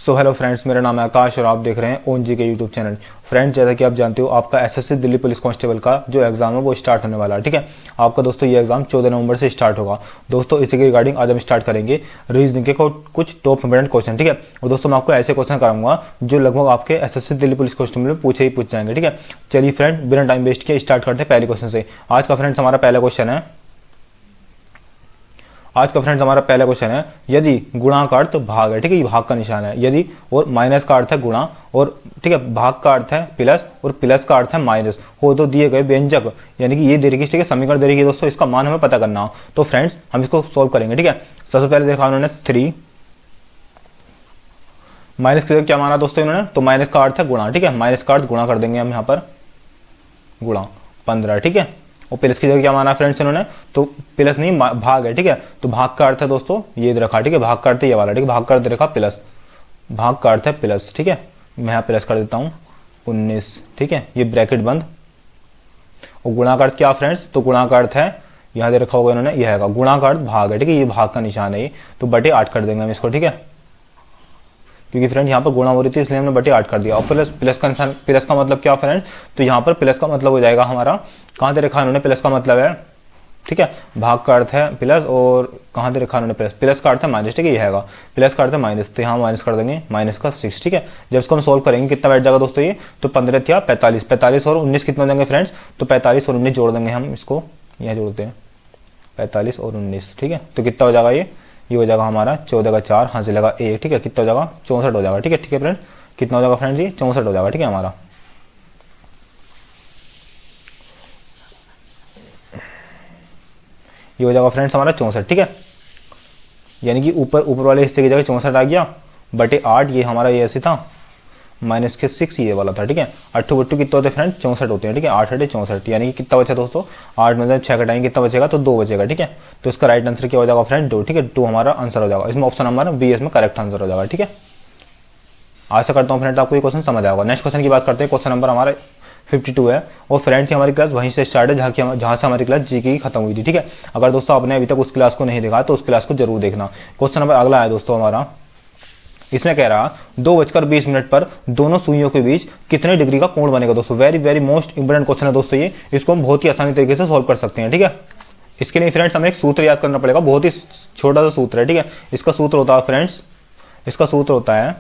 So hello friends, मेरा नाम है आकाश और आप देख रहे हैं ओन जी के यूट्यूब चैनल। फ्रेंड्स, जैसा कि आप जानते हो, आपका एसएससी दिल्ली पुलिस कांस्टेबल का जो एग्जाम है वो स्टार्ट होने वाला है। ठीक है, आपका दोस्तों ये एग्जाम 14 नवंबर से स्टार्ट होगा। दोस्तों इसी के रिगार्डिंग आज हम स्टार्ट करेंगे रीजनिंग के कुछ टॉप इंपोर्टेंट क्वेश्चन। ठीक है, और दोस्तों मैं आपको ऐसे क्वेश्चन कराऊंगा जो लगभग आपके एसएससी दिल्ली पुलिस कांस्टेबल में पूछ जाएंगे। ठीक है, चलिए फ्रेंड, बिना टाइम वेस्ट किए स्टार्ट करते हैं पहले क्वेश्चन से। आज का फ्रेंड्स हमारा पहला क्वेश्चन है, यदि गुणा का अर्थ भाग है। ठीक है, ये भाग का निशान है, यदि, और माइनस का अर्थ है गुणा, और ठीक है भाग का अर्थ है प्लस, और प्लस का अर्थ है माइनस हो तो दिए गए व्यंजक, यानी कि ये दे रखी है समीकरण दे रखी है दोस्तों, इसका मान हमें पता करना हो। तो फ्रेंड्स हम इसको सॉल्व करेंगे। ठीक है, सबसे पहले देखा उन्होंने 3 माइनस के क्या माना दोस्तों इन्होंने, तो माइनस का अर्थ है गुणा। ठीक है, माइनस का अर्थ गुणा कर देंगे हम यहाँ पर, गुणा 15। ठीक है, और प्लस की जगह क्या माना फ्रेंड्स इन्होंने, तो प्लस नहीं भाग है। ठीक है, तो भाग का अर्थ है दोस्तों ये रखा। ठीक है, भाग का अर्थ ये वाला। ठीक है, भाग का अर्थ रखा प्लस, भाग का अर्थ है प्लस। ठीक है, मैं यहाँ प्लस कर देता हूँ 19। ठीक है, ये ब्रैकेट बंद। और गुणा का अर्थ क्या फ्रेंड्स, तो गुणा का अर्थ है यहाँ दे रखा होगा इन्होंने, यह है गुणा का अर्थ भाग है। ठीक है, ये भाग का निशान है ये, तो बटे 8 कर देंगे हम इसको। ठीक है, क्योंकि फ्रेंड यहाँ पर गुणा हो रही थी इसलिए हमने बटे 8 कर दिया। और प्लस का निशान, प्लस का मतलब क्या फ्रेंड, तो यहाँ पर प्लस का मतलब हो जाएगा हमारा, कहाँ दे रखा इन्होंने प्लस का मतलब है। ठीक है, भाग का अर्थ है प्लस, और कहाँ दे रखा इन्होंने प्लस, प्लस का अर्थ है माइनस। ठीक है, ये है प्लस का अर्थ है माइनस, तो यहाँ माइनस कर देंगे, माइनस का 6। ठीक है, जब इसको हम सोल्व करेंगे कितना बैठ जाएगा दोस्तों ये, तो 15 या 45, 45 और 19 कितना देंगे फ्रेंड्स, तो 45 और 19 जोड़ देंगे हम इसको, यहाँ जोड़ते हैं 45 और 19। ठीक है, तो कितना हो जाएगा ये हो जाएगा हमारा 14 का 4, हाँ से लगा 1। ठीक है, कितना हो जाएगा 64 हो जाएगा। ठीक है फ्रेंड, कितना हो जाएगा फ्रेंड्स, ये 64 हो जाएगा। ठीक है, हमारा ये हो जाएगा फ्रेंड्स हमारा 64। ठीक है, यानी कि ऊपर वाले हिस्से की जगह 64 आ गया, बटे 8 ये हमारा ये ऐसे था, माइनस के 6 ये वाला था। ठीक है, 8 बट्टू कितना होते हैं फ्रेंड, 64 होते हैं। ठीक है, 8 8 64, यानी कि कितना बचा दोस्तों, 8 में से 6 घटाएंगे कितना बचेगा, तो 2 बचेगा। ठीक है, तो इसका राइट आंसर क्या हो जाएगा फ्रेंड, 2। ठीक है, 2 हमारा आंसर हो जाएगा, इसमें ऑप्शन नंबर बी इसमें करेक्ट आंसर हो जाएगा। ठीक है, आशा करता हूँ फ्रेंड आपको ये क्वेश्चन समझ आएगा। नेक्स्ट क्वेश्चन की बात करते हैं, क्वेश्चन नंबर हमारा 52 है, और फ्रेंड्स हमारी क्लास वहीं से स्टार्ट है जहाँ से हमारी क्लास जीके की खत्म हुई थी। ठीक है, अगर दोस्तों आपने अभी तक उस क्लास को नहीं देखा तो उस क्लास को जरूर देखना। क्वेश्चन नंबर अगला है दोस्तों हमारा, इसमें कह रहा 2:20 पर दोनों सुइयों के बीच कितने डिग्री का कोण बनेगा। दोस्तों वेरी मोस्ट इंपोर्टेंट क्वेश्चन है दोस्तों ये, इसको हम बहुत ही आसानी तरीके से सोल्व कर सकते हैं। ठीक है, इसके लिए फ्रेंड्स हमें एक सूत्र याद करना पड़ेगा, बहुत ही छोटा सा सूत्र है। ठीक है, इसका सूत्र होता है फ्रेंड्स, इसका सूत्र होता है,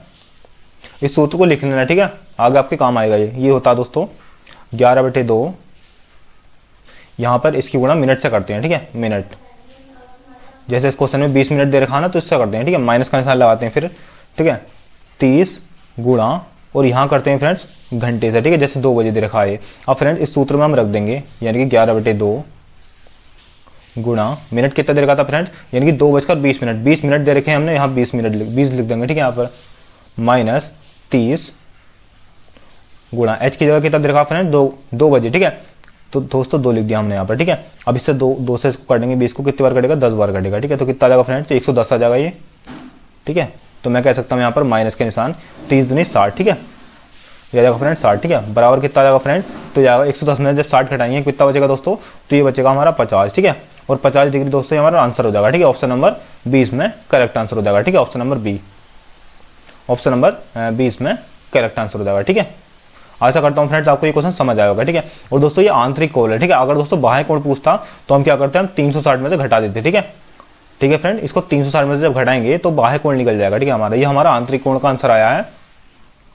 इस सूत्र को लिख लेना। ठीक है, आगे आपके काम आएगा। ये होता है दोस्तों 11/2, यहां पर इसकी गुणा मिनट से करते हैं। ठीक है, मिनट, जैसे इस क्वेश्चन में 20 मिनट दे रखा ना, तो इससे करते हैं। ठीक है, माइनस का निशान लगाते हैं फिर। ठीक है, 30 गुणा, और यहाँ करते हैं फ्रेंड्स घंटे से। ठीक है, जैसे 2 बजे दे रखा है। अब फ्रेंड्स इस सूत्र में हम रख देंगे, यानी कि 11/2 गुणा मिनट कितना दे रखा था फ्रेंड्स, यानी कि 2:20 20 मिनट दे रखे हैं हमने, यहाँ 20 लिख देंगे। ठीक है, यहाँ पर माइनस 30 गुणा एच की जगह कितना दे रखा फ्रेंड, 2 बजे। ठीक है, तो दोस्तों 2 लिख दिया हमने यहाँ पर। ठीक है, अब इससे 2 से इसको काटेंगे, 20 को कितनी बार कटेगा, 10 बार कटेगा। ठीक है, तो कितना आ जाएगा फ्रेंड्स, 110 आ जाएगा ये। ठीक है, तो मैं कह सकता हूँ यहाँ पर माइनस के निशान, 30 दूनी 60। ठीक है, ये आ जाएगा फ्रेंड 60। ठीक है, बराबर कितना आ जाएगा फ्रेंड, तो जाएगा 110 में जब 60 घटाएंगे कितना बचेगा दोस्तों, तो ये बचेगा हमारा 50। ठीक है, और 50 डिग्री दोस्तों हमारा आंसर हो जाएगा। ठीक है, ऑप्शन नंबर 20 में करेक्ट आंसर हो जाएगा। ठीक है, option number B, option number 20 में करेक्ट आंसर हो जाएगा। ठीक है, आशा करता हूँ फ्रेंड्स आपको ये क्वेश्चन समझ आएगा। ठीक है, और दोस्तों ये आंतरिक कोण है। ठीक है, अगर दोस्तों बाह्य कोण पूछता तो हम क्या करते हैं, हम 360 में से घटा देते। ठीक है, ठीक है फ्रेंड, इसको 360 में से जब घटाएंगे तो बाह्य कोण निकल जाएगा। ठीक है, हमारा ये हमारा आंतरिक कोण का आंसर आया है।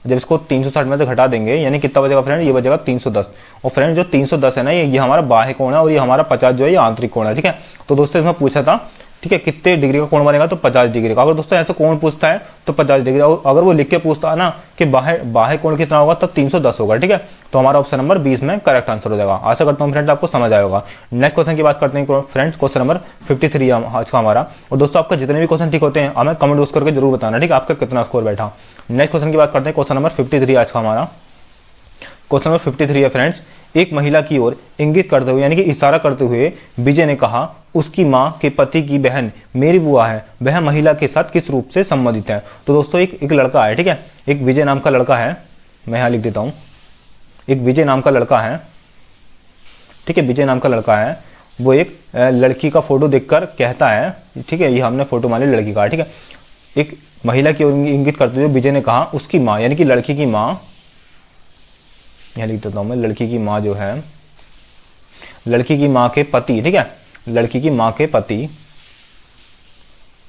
जब इसको 360 में से घटा देंगे यानी कितना बचेगा फ्रेंड, ये बचेगा 310। और फ्रेंड जो 310 है ना, ये हमारा बाह्य कोण है, और ये हमारा 50 जो है ये आंतरिक कोण है। ठीक है, तो दोस्तों इसमें पूछा था, ठीक है, कितने डिग्री का कोण बनेगा, तो 50 डिग्री का। अगर दोस्तों ऐसे कोण पूछता है तो 50 डिग्री, अगर वो लिख के पूछता है ना कि बाह्य कोण कितना होगा, तब 310 होगा। ठीक है, तो हमारा ऑप्शन नंबर 20 में करेक्ट आंसर हो जाएगा। आशा करता हूँ फ्रेंड्स आपको समझ आया होगा। नेक्स्ट क्वेश्चन की बात करते हैं फ्रेंड्स, क्वेश्चन नंबर 53 आज का हमारा। और दोस्तों आपका जितने भी क्वेश्चन ठीक होते हैं हमें कमेंट बॉक्स करके जरूर बताना। ठीक है, आपका कितना स्कोर बैठा। नेक्स्ट क्वेश्चन की बात करते हैं, क्वेश्चन नंबर 53 आज का हमारा। क्वेश्चन नंबर 53 है फ्रेंड्स, एक महिला की ओर इंगित करते हुए यानी कि इशारा करते हुए विजय ने कहा, उसकी मां के पति की बहन मेरी बुआ है, वह महिला के साथ किस रूप से संबंधित है। तो दोस्तों एक लड़का है। ठीक है, एक विजय नाम का लड़का है, मैं यहाँ लिख देता हूँ, एक विजय नाम का लड़का है। ठीक है, विजय नाम का लड़का है, वो एक लड़की का फोटो देखकर कहता है। ठीक है, ये हमने फोटो मान ली लड़की का। ठीक है, एक महिला की ओर इंगित करते हुए विजय ने कहा उसकी माँ यानी कि लड़की की माँ, यहाँ लिख देता हूँ मैं, लड़की की माँ जो है, लड़की की माँ के पति, ठीक है, लड़की की माँ के पति,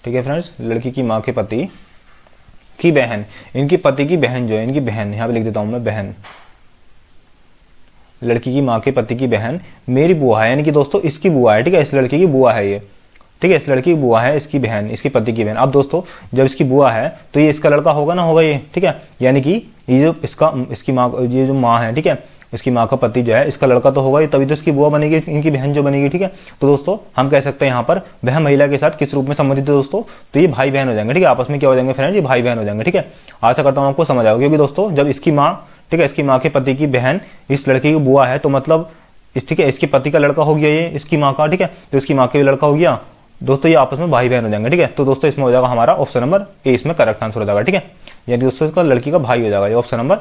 ठीक है फ्रेंड्स, लड़की की माँ के पति की बहन, इनकी पति की बहन जो है, इनकी बहन, यहाँ पे लिख देता हूँ मैं बहन, लड़की की माँ के पति की बहन मेरी बुआ है, यानी कि दोस्तों इसकी बुआ है, ठीक है, इस लड़की की बुआ है ये, ठीक है, इस लड़की की बुआ है, इसकी बहन, इसके पति की बहन। अब दोस्तों जब इसकी बुआ है तो ये इसका लड़का होगा ना, होगा ये, ठीक है, यानी कि ये जो इसकी माँ, ये जो माँ है, ठीक है, इसकी माँ का पति जो है इसका लड़का तो होगा ही, तभी तो इसकी बुआ बनेगी, इनकी बहन जो बनेगी, ठीक है। तो दोस्तों हम कह सकते हैं यहाँ पर वह महिला के साथ किस रूप में संबंधित है दोस्तों, तो ये भाई बहन हो जाएंगे, ठीक है, आपस में क्या हो जाएंगे फ्रेंड्स, ये भाई बहन हो जाएंगे, ठीक है। आशा करता हूँ आपको समझ आएगा, क्योंकि दोस्तों जब इसकी माँ, ठीक है, इसकी माँ के पति की बहन इस लड़की की बुआ है, तो मतलब ठीक है, इसके पति का लड़का हो गया ये इसकी माँ का, ठीक है, तो इसकी माँ का भी लड़का हो गया दोस्तों, ये आपस में भाई बहन हो जाएंगे, ठीक है। तो दोस्तों इसमें हो जाएगा हमारा ऑप्शन नंबर ए, इसमें करेक्ट आंसर हो जाएगा, ठीक है, यानी दोस्तों इसका लड़की का भाई हो जाएगा, ये ऑप्शन नंबर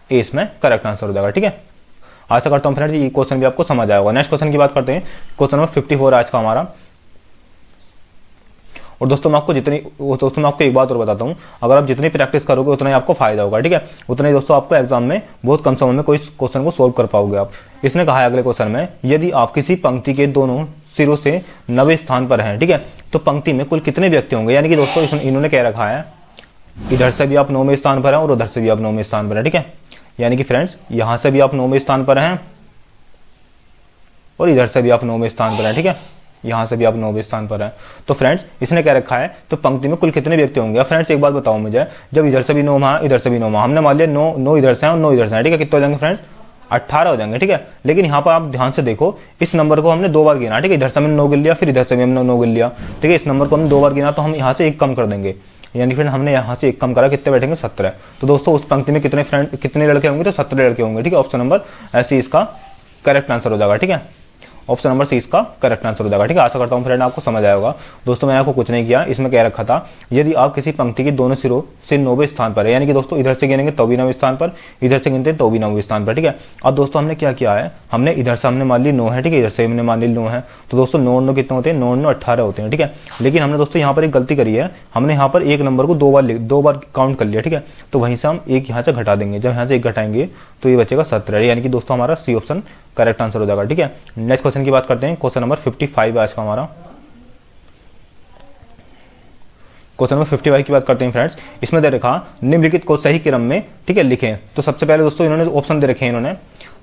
ए इसमें करेक्ट आंसर हो जाएगा, ठीक है। आशा करता हूँ फ्रेंड्स ये क्वेश्चन भी आपको समझ आएगा। नेक्स्ट क्वेश्चन की बात करते हैं, क्वेश्चन नंबर 54 आज का हमारा। और दोस्तों मैं आपको एक बात और बताता हूँ, अगर आप जितनी प्रैक्टिस करोगे उतना ही आपको फायदा होगा, ठीक है, उतना ही दोस्तों आपको एग्जाम में बहुत कम समय में कोई क्वेश्चन को सोल्व कर पाओगे आप। इसने कहा है अगले क्वेश्चन में, यदि आप किसी पंक्ति के दोनों सिरों से 90 स्थान पर हैं, ठीक है, तो पंक्ति में कुल कितने व्यक्ति होंगे, यानी कि दोस्तों इन्होंने कह रखा है इधर से भी आप 9वें स्थान पर हैं और उधर से भी आप 9वें स्थान पर हैं, ठीक है, यानी कि फ्रेंड्स यहां से भी आप 9वें स्थान पर हैं और इधर से भी आप 9वें स्थान पर हैं, ठीक है, यहां से भी आप 9वें स्थान पर हैं। तो फ्रेंड्स इसने कह रखा है तो पंक्ति में कुल कितने व्यक्ति होंगे। फ्रेंड्स एक बात बताओ मुझे, जब इधर से भी 9 है इधर से भी 9 है, हमने मान लिया 9 इधर से हैं और 9 इधर से हैं, ठीक है, कितने हो जाएंगे फ्रेंड्स, 18 हो जाएंगे, ठीक है। लेकिन यहाँ पर आप ध्यान से देखो, इस नंबर को हमने 2 बार गिना, ठीक है, इधर से हमने 9 गिन लिया, फिर इधर से भी हमने 9 गिन लिया, ठीक है, इस नंबर को हमने 2 बार गिना, तो हम यहाँ से 1 कम कर देंगे, यानी फिर हमने यहाँ से 1 कम करा, कितने बैठेंगे 17। तो दोस्तों उस पंक्ति में कितने लड़के होंगे, तो 17 लड़के होंगे, ठीक है, ऑप्शन नंबर ऐसे इसका करेक्ट आंसर हो जाएगा, ठीक है, ऑप्शन नंबर सी इसका करेक्ट आंसर हो जाएगा, ठीक है। आशा करता हूँ फ्रेंड आपको समझ आया होगा। दोस्तों मैंने आपको कुछ नहीं किया, इसमें कह रखा था यदि आप किसी पंक्ति के दोनों सिरों से 9वें स्थान पर है, यानी कि दोस्तों इधर से गिनेंगे तो भी 9वें स्थान पर, इधर से गिनते तो भी 9वें स्थान पर, ठीक है। अब दोस्तों हमने क्या किया है, हमने इधर से हमने मान ली 9 है, ठीक है, इधर से हमने मान ली 9 है, तो दोस्तों 9 9 कितने होते हैं, 9 9 18 होते हैं, ठीक है। लेकिन हमने दोस्तों यहाँ पर एक गलती करी है, हमने यहाँ पर एक नंबर को 2 बार काउंट कर लिया, ठीक है, तो वहीं से हम एक यहाँ से घटा देंगे, जब यहाँ से एक घटाएंगे तो ये बचेगा 17, यानी कि दोस्तों हमारा सी ऑप्शन करेक्ट आंसर हो जाएगा, ठीक है। नेक्स्ट क्वेश्चन की बात करते हैं, क्वेश्चन नंबर 55 आज का हमारा। क्वेश्चन नंबर 55 की बात करते हैं फ्रेंड्स। इसमें दे रखा निम्नलिखित को सही क्रम में, ठीक है, लिखें। तो सबसे पहले दोस्तों इन्होंने ऑप्शन दे रखे हैं, इन्होंने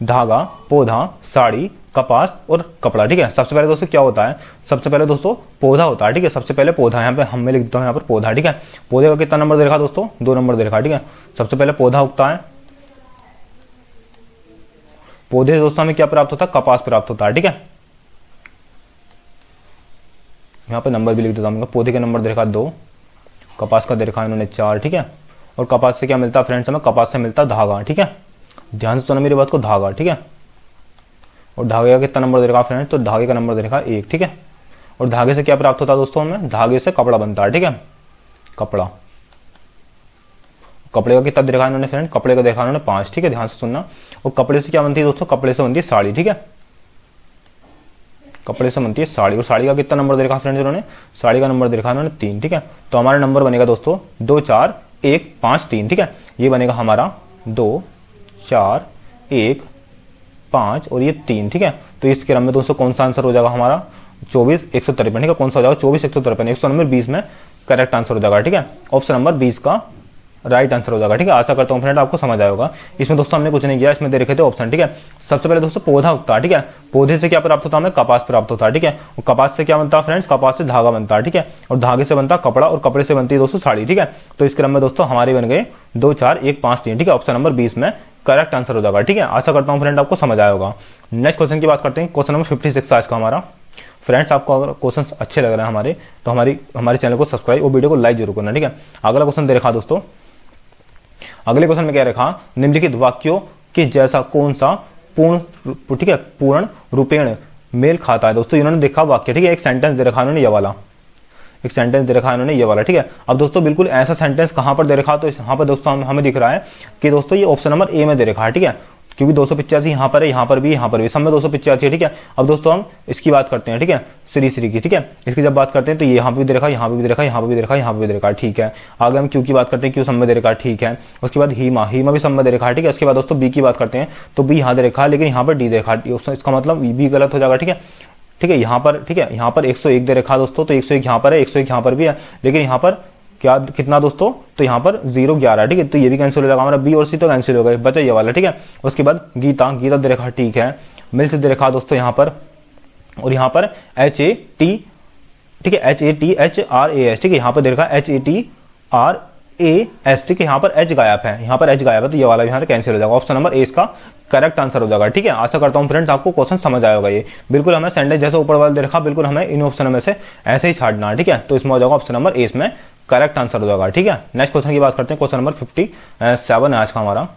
धागा, पौधा, साड़ी, कपास और कपड़ा, ठीक है। सबसे पहले दोस्तों क्या होता है, सबसे पहले दोस्तों पौधा होता है, ठीक है, सबसे पहले पौधा, यहाँ पे हम लिख देता हूँ यहाँ पर पौधा, ठीक है। पौधे का कितना नंबर दे रखा दोस्तों, 2 नंबर दे रखा, ठीक है। सबसे पहले पौधा उगता है, पौधे से दोस्तों हमें क्या प्राप्त होता है, कपास प्राप्त होता है, ठीक है। यहाँ पे नंबर भी लिख देता हूँ, पौधे का नंबर दे रखा 2, कपास का दे रखा इन्होंने 4, ठीक है। और कपास से क्या मिलता है फ्रेंड्स, हमें कपास से मिलता है धागा, ठीक है, ध्यान से सुनो मेरी बात को, धागा, ठीक है। और धागे का कितना नंबर दे रखा फ्रेंड्स, तो धागे का नंबर दे रखा 1, ठीक है। और धागे से क्या प्राप्त होता है दोस्तों हमें, धागे से कपड़ा बनता है, ठीक है, कपड़ा। कपड़े का कितना देखा इन्होंने फ्रेंड, कपड़े का देखा इन्होंने 5, ठीक है, ध्यान से सुनना। और कपड़े से क्या बनती है दोस्तों, कपड़े से बनती है साड़ी, ठीक है, कपड़े से बनती है साड़ी। और साड़ी का कितना नंबर दे रखा फ्रेंड्स इन्होंने, साड़ी का नंबर दे रखा इन्होंने 3, ठीक है। तो हमारा नंबर बनेगा दोस्तों 2 4 1 5 3, ठीक है, ये बनेगा हमारा 2 4 1 5 और ये 3, ठीक है। तो इस क्रम में दोस्तों कौन सा आंसर हो जाएगा हमारा, 24 153, ठीक है, कौन सा हो जाएगा 24 153, 100 नंबर 20 में करेक्ट आंसर हो जाएगा, ठीक है, ऑप्शन नंबर 20 का राइट आंसर हो जाएगा, ठीक है। आशा करता हूँ फ्रेंड आपको समझ आया होगा। इसमें दोस्तों हमने कुछ नहीं किया, इसमें दे रखे थे ऑप्शन, ठीक है। सबसे पहले दोस्तों पौधा उगता है, ठीक है, पौधे से क्या प्राप्त होता है हमें, कपास प्राप्त होता है, ठीक है। और कपास से क्या बनता है फ्रेंड्स, कपास से धागा बनता है, ठीक है। और धागे से बनता है कपड़ा और कपड़े से बनती है दोस्तों साड़ी, ठीक है। तो इस क्रम में दोस्तों हमारे बन गए 2 4 1 5 3, ठीक है, ऑप्शन नंबर 20 में करेक्ट आंसर हो जाएगा, ठीक है। आशा करता हूँ फ्रेंड आपको समझ आया होगा। नेक्स्ट क्वेश्चन की बात करते हैं, क्वेश्चन नंबर 56 आज का हमारा। फ्रेंड्स आपको अगर क्वेश्चन अच्छे लग रहे हैं हमारे, तो हमारे चैनल को सब्सक्राइब और वीडियो को लाइक जरूर करना, ठीक है। अगला क्वेश्चन दे रखा दोस्तों, अगले क्वेश्चन में क्या रखा, निम्नलिखित वाक्यों के जैसा कौन सा पूर्ण, ठीक है, पूर्ण रूपेण मेल खाता है। दोस्तों इन्होंने देखा वाक्य, ठीक है, एक सेंटेंस दे रखा इन्होंने ये वाला, एक सेंटेंस दे रखा इन्होंने ये वाला, ठीक है। अब दोस्तों बिल्कुल ऐसा सेंटेंस कहां पर दे रखा, तो यहाँ पर दोस्तों हमें दिख रहा है कि दोस्तों ये ऑप्शन नंबर ए में दे रखा है, ठीक है। क्योंकि 285 यहाँ पर है, यहाँ पर भी सब में 285 है, ठीक है। अब दोस्तों हम इसकी बात करते हैं, ठीक है, श्री की, ठीक है। इसकी जब बात करते हैं तो ये यहाँ पे भी दे रखा है, यहाँ पे भी दे रखा है, यहाँ पे भी दे रखा है, यहाँ पे भी दे रखा है, ठीक है। आगे हम क्यू की बात करते हैं, क्यू सब में दे रखा है, ठीक है। उसके बाद हीमा भी सब में दे रखा है, ठीक है। उसके बाद दोस्तों बी की बात करते हैं तो बी यहाँ दे रखा है, लेकिन यहाँ पर डी दे रखा है, इसका मतलब बी गलत हो जाएगा, ठीक है। ठीक है, यहाँ पर, ठीक है, यहाँ पर 101 दे रखा है दोस्तों, तो 101 यहाँ पर है, 101 यहाँ पर भी है, लेकिन यहाँ पर क्या कितना दोस्तों, तो यहाँ पर 011, ठीक है। तो ये भी कैंसिल हो जाएगा हमारा, बी और सी तो कैंसिल हो गए, बचा ये वाला, ठीक है। उसके बाद गीता दे रखा, ठीक है। मिल्स दे रखा दोस्तों यहाँ पर, और यहाँ पर HAT, ठीक है, HATHRAS, ठीक है। यहाँ पर दे रखा HATRAS, ठीक है। यहाँ पर H गायब है, यहाँ पर H गायब है, तो ये वाला भी यहाँ कैंसिल हो जाएगा। ऑप्शन नंबर ए इसका करेक्ट आंसर हो जाएगा, ठीक है। आशा करता हूँ फ्रेंड्स आपको क्वेश्चन समझ आया होगा। ये बिल्कुल हमें सेंटेंस जैसे ऊपर वाला दे रखा, बिल्कुल हमें इन ऑप्शन में से ऐसे ही छाड़ना है, ठीक है। तो इसमें हो जाएगा ऑप्शन नंबर ए, इसमें करेक्ट आंसर हो जाएगा, ठीक है। नेक्स्ट क्वेश्चन की बात करते हैं, क्वेश्चन नंबर 57 है आज का हमारा।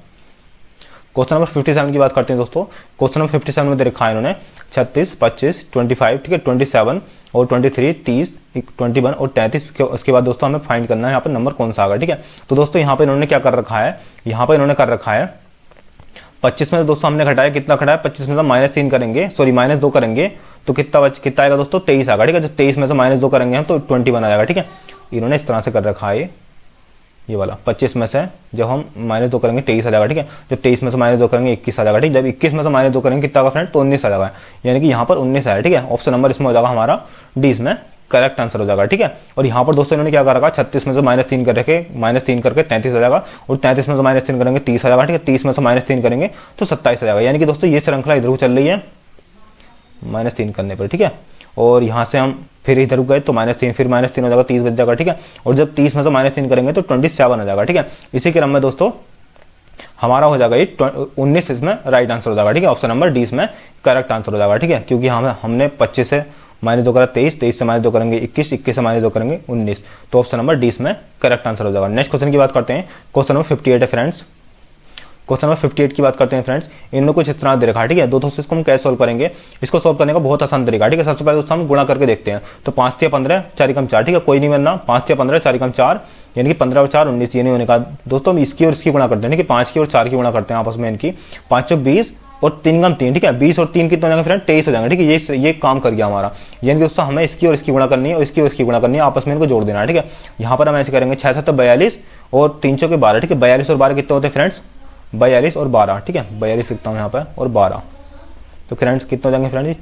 क्वेश्चन नंबर 57 की बात करते हैं दोस्तों। क्वेश्चन नंबर 57 में दे रखा है इन्होंने 36, 25, 25, ठीक है, 27 और 23, 30, 21 और 33। उसके बाद दोस्तों हमें फाइंड करना है यहाँ पर नंबर कौन सा आएगा, ठीक है। तो दोस्तों यहाँ पर इन्होंने क्या कर रखा है, यहाँ पर इन्होंने कर रखा है 25 में दोस्तों हमने घटाया, कितना घटाया, 25 में से -3 करेंगे, सॉरी -2 करेंगे तो कितना आएगा दोस्तों, 23 आएगा, ठीक है। जब 23 में से -2 करेंगे हम तो 21 आ जाएगा, ठीक है। इन्होंने इस तरह से कर रखा है ये वाला, 25 में से जब हम -2 करेंगे 23 आ जाएगा, ठीक है। जब 23 में से -2 करेंगे 21 आ जाएगा, ठीक है। जब 21 में से -2 करेंगे कितना आएगा फ्रेंड, तो 19 आ जाएगा, यानी कि यहाँ पर 19 आया, ठीक है। ऑप्शन नंबर इसमें हो जाएगा हमारा डी, इसमें करेक्ट आंसर हो जाएगा, ठीक है। और यहाँ पर दोस्तों इन्होंने क्या कर रखा, 36 में से -3 कर रखे, -3 करके 33 आ जाएगा, और 33 में से -3 करेंगे 30 आ जाएगा, ठीक है। 30 में से -3 करेंगे तो 27 आ जाएगा, यानी कि दोस्तों ये श्रृंखला इधर को चल रही है -3 करने पर, ठीक है। और यहाँ से हम फिर इधर गए तो -3, फिर -3 हो जाएगा, 30 बच जाएगा, ठीक है। और जब 30 में से -3 करेंगे तो 27 आ जाएगा, ठीक है। इसी क्रम में दोस्तों हमारा हो जाएगा ये 19, इसमें राइट आंसर हो जाएगा, ठीक है। ऑप्शन नंबर डी इसमें करेक्ट आंसर हो जाएगा, ठीक है। क्योंकि हमने 25 से -2 करा 23, 23 से -2 करेंगे 21, 21 से -2 करेंगे 19, तो ऑप्शन नंबर डी इसमें करेक्ट आंसर हो जाएगा। नेक्स्ट क्वेश्चन की बात करते हैं, क्वेश्चन नंबर 58 है फ्रेंड्स। क्वेश्चन नंबर 58 की बात करते हैं फ्रेंड्स। इनमें कुछ इस तरह दे रखा है, ठीक है। दोस्तों इसको हम कैसे सॉल्व करेंगे, इसको सॉल्व करने का बहुत आसान तरीका है, ठीक है। सबसे पहले दोस्तों हम गुणा करके देखते हैं, तो 5 या 15 4 कम 4, ठीक है, कोई नहीं बनना, 5 या 15 4 कम 4, यानी कि 15 और 4 19, ये नहीं होने का दोस्तों। हम इसकी और इसकी गुणा करते हैं, ठीक है, 5 की और 4 की गुणा करते हैं आपस में इनकी, 5 चौक 20 और 3 कम 3, ठीक है, 20 और 3 कितने हो जाएंगे फ्रेंड, 23 हो जाएंगे, ठीक है। ये काम कर गया हमारा, यानी कि दोस्तों हमें इसकी और इसकी गुणा करनी है और इसकी और इसकी गुणा करनी है, आपस में इनको जोड़ देना है, ठीक है। यहाँ पर हम ऐसे करेंगे 6 7 42 और 3 चौके 12, ठीक है। 42 और 12 कितने होते हैं फ्रेंड्स, 42 और 12, ठीक है, 42 लिखता हूँ यहाँ पर और 12, तो फ्रेंड्स कितने हो जाएंगे फ्रेंड्स,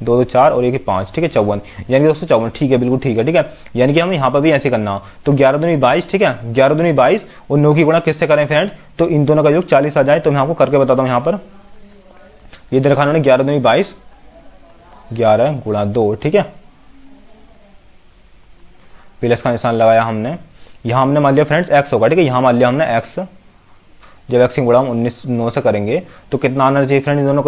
2 2 4 और 1 5, ठीक है, 54, यानी कि दोस्तों 54, ठीक है, बिल्कुल ठीक है, ठीक है। यानी कि हमें यहाँ पर भी ऐसे करना, तो 11 दूनी 22, ठीक है, 11 दूनी 22 और 9 की गुणा किससे करें फ्रेंड्स, तो इन दोनों का योग 40 आ जाए। तो मैं आपको करके बताता हूँ, यहाँ पर ये देखा उन्होंने 11 दूनी 22, 11 गुणा 2, ठीक है, प्लस का निशान लगाया हमने, यहाँ हमने मान लिया फ्रेंड्स x होगा, ठीक है, यहाँ मान लिया हमने x, जब x गुणा हम 19 9 से करेंगे तो कितना आना चाहिए फ्रेंड, इन दोनों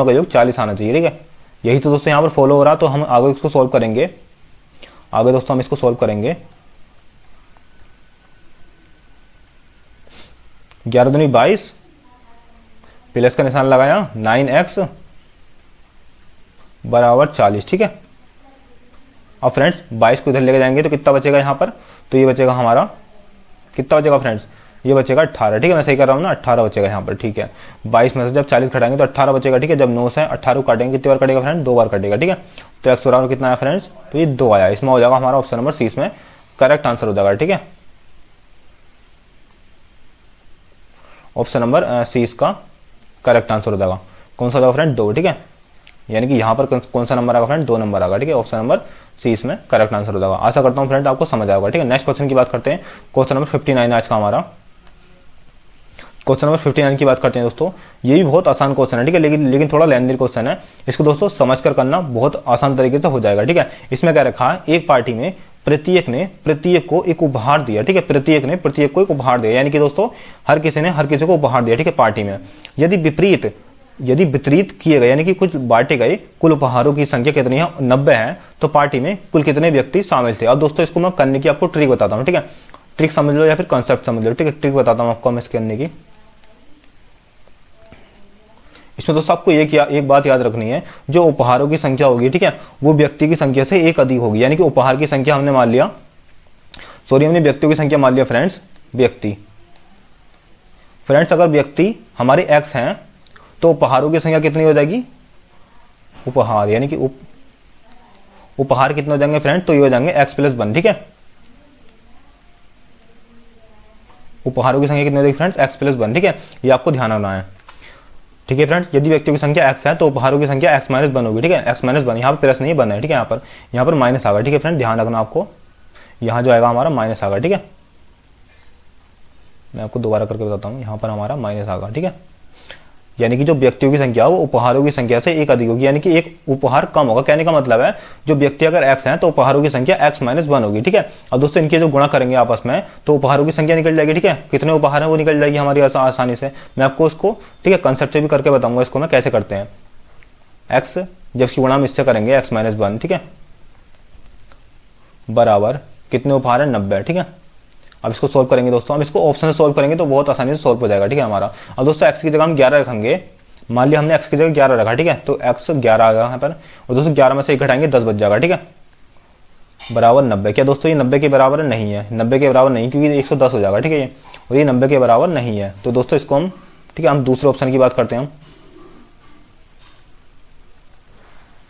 का योग 40 आना चाहिए, ठीक है। यही तो दोस्तों यहाँ पर फॉलो हो रहा, तो हम आगे इसको सॉल्व करेंगे, आगे दोस्तों हम इसको सॉल्व करेंगे। 11 दूनी 22, प्लस का निशान लगाया, 9x बराबर 40, ठीक है। अब फ्रेंड्स 22 को इधर लेके जाएंगे तो कितना बचेगा यहाँ पर, तो ये बचेगा हमारा, कितना बचेगा फ्रेंड्स, ये बचेगा 18, ठीक है, मैं सही कर रहा हूँ ना, 18 बचेगा यहाँ पर, ठीक है। 22 में से जब 40 घटाएंगे तो 18 बचेगा, ठीक है। जब 9 से 18 काटेंगे कितनी बार कटेगा फ्रेंड, 2 बार कटेगा, ठीक है। तो x बराबर कितना आया फ्रेंड्स, तो ये 2 आया, इसमें हो जाएगा हमारा ऑप्शन नंबर सी, इसमें करेक्ट आंसर हो जाएगा, ठीक है। ऑप्शन नंबर सी इसका करेक्ट आंसर हो जाएगा, कौन सा होगा फ्रेंड, 2, ठीक है। यानी कि यहाँ पर कौन सा नंबर आएगा फ्रेंड, 2 नंबर आएगा, ठीक है। ऑप्शन नंबर सी इसमें करेक्ट आंसर हो जाएगा। आशा करता हूँ फ्रेंड आपको समझ आएगा, ठीक है। नेक्स्ट क्वेश्चन की बात करते हैं, क्वेश्चन नंबर 59 आज का हमारा। क्वेश्चन नंबर 59 की बात करते हैं दोस्तों। ये भी बहुत आसान क्वेश्चन है, ठीक है, लेकिन थोड़ा लेंथी क्वेश्चन है। इसको दोस्तों समझ कर करना बहुत आसान तरीके से हो जाएगा, ठीक है। इसमें क्या रखा है, एक पार्टी में प्रत्येक ने प्रत्येक को एक उपहार दिया, ठीक है, प्रत्येक ने प्रत्येक को एक उपहार दिया, यानी कि दोस्तों हर किसी ने हर किसी को उपहार दिया, ठीक है, पार्टी में। यदि विपरीत किए गए, यानी कि कुछ बांटे गए कुल उपहारों की संख्या कितनी है, 90 है, तो पार्टी में कुल कितने व्यक्ति शामिल थे। अब दोस्तों इसको मैं करने की आपको ट्रिक बताता हूँ, ठीक है, ट्रिक समझ लो या फिर कॉन्सेप्ट समझ लो, ठीक है। ट्रिक बताता हूँ आपको मैं इसके करने की। इसमें दोस्तों आपको एक बात याद रखनी है, जो उपहारों की संख्या होगी, ठीक है, वो व्यक्ति की संख्या से एक अधिक होगी, यानी कि उपहार की संख्या हमने मान लिया, हमने व्यक्तियों की संख्या मान लिया फ्रेंड्स, व्यक्ति फ्रेंड्स अगर व्यक्ति हमारे x हैं, तो उपहारों की संख्या कितनी हो जाएगी, उपहार यानी कि उपहार कितने हो जाएंगे फ्रेंड, तो ये हो जाएंगे x+1, ठीक है। उपहारों की संख्या कितनी हो जाएगी फ्रेंड्स, x+1, ठीक है, ये आपको ध्यान रखना है, ठीक है फ्रेंड्स। यदि व्यक्तियों की संख्या x है तो उपहारों की संख्या x-1 होगी, ठीक है, x-1, यहाँ पर प्लस नहीं बना है, ठीक है, यहाँ पर माइनस आएगा, ठीक है फ्रेंड, ध्यान रखना आपको, यहाँ जो आएगा हमारा माइनस आएगा, ठीक है। मैं आपको दोबारा करके बताता हूँ, यहाँ पर हमारा माइनस आएगा, ठीक है, यानी कि जो व्यक्तियों की संख्या वो उपहारों की संख्या से एक अधिक होगी, यानी कि एक उपहार कम होगा। कहने का मतलब है जो व्यक्ति अगर x है तो उपहारों की संख्या x-1 होगी, ठीक है। अब दोस्तों इनके जो गुणा करेंगे आपस में तो उपहारों की संख्या निकल जाएगी, ठीक है, कितने उपहार हैं वो निकल जाएगी हमारी आसानी से। मैं आपको उसको, ठीक है, कंसेप्ट से भी करके बताऊंगा इसको मैं कैसे करते हैं। x जब इसकी गुणा हम इससे करेंगे x-1, ठीक है, बराबर कितने उपहार है, 90, ठीक है। अब इसको सोल्व करेंगे दोस्तों, अब इसको ऑप्शन से सोल्व करेंगे तो बहुत आसानी से सोल्व हो जाएगा, ठीक है हमारा। अब दोस्तों x की जगह हम 11 रखेंगे, मान लिया हमने x की जगह 11 रखा, ठीक है, तो x 11 आ गया यहाँ पर, और दोस्तों 11 में से 1 घटाएंगे 10 बच जाएगा, ठीक है, बराबर 90। क्या दोस्तों ये 90 के बराबर नहीं है, 90 के बराबर नहीं, क्योंकि 110 हो जाएगा, ठीक है, और ये 90 के बराबर नहीं है। तो दोस्तों इसको हम, ठीक है, हम दूसरे ऑप्शन की बात करते हैं हम,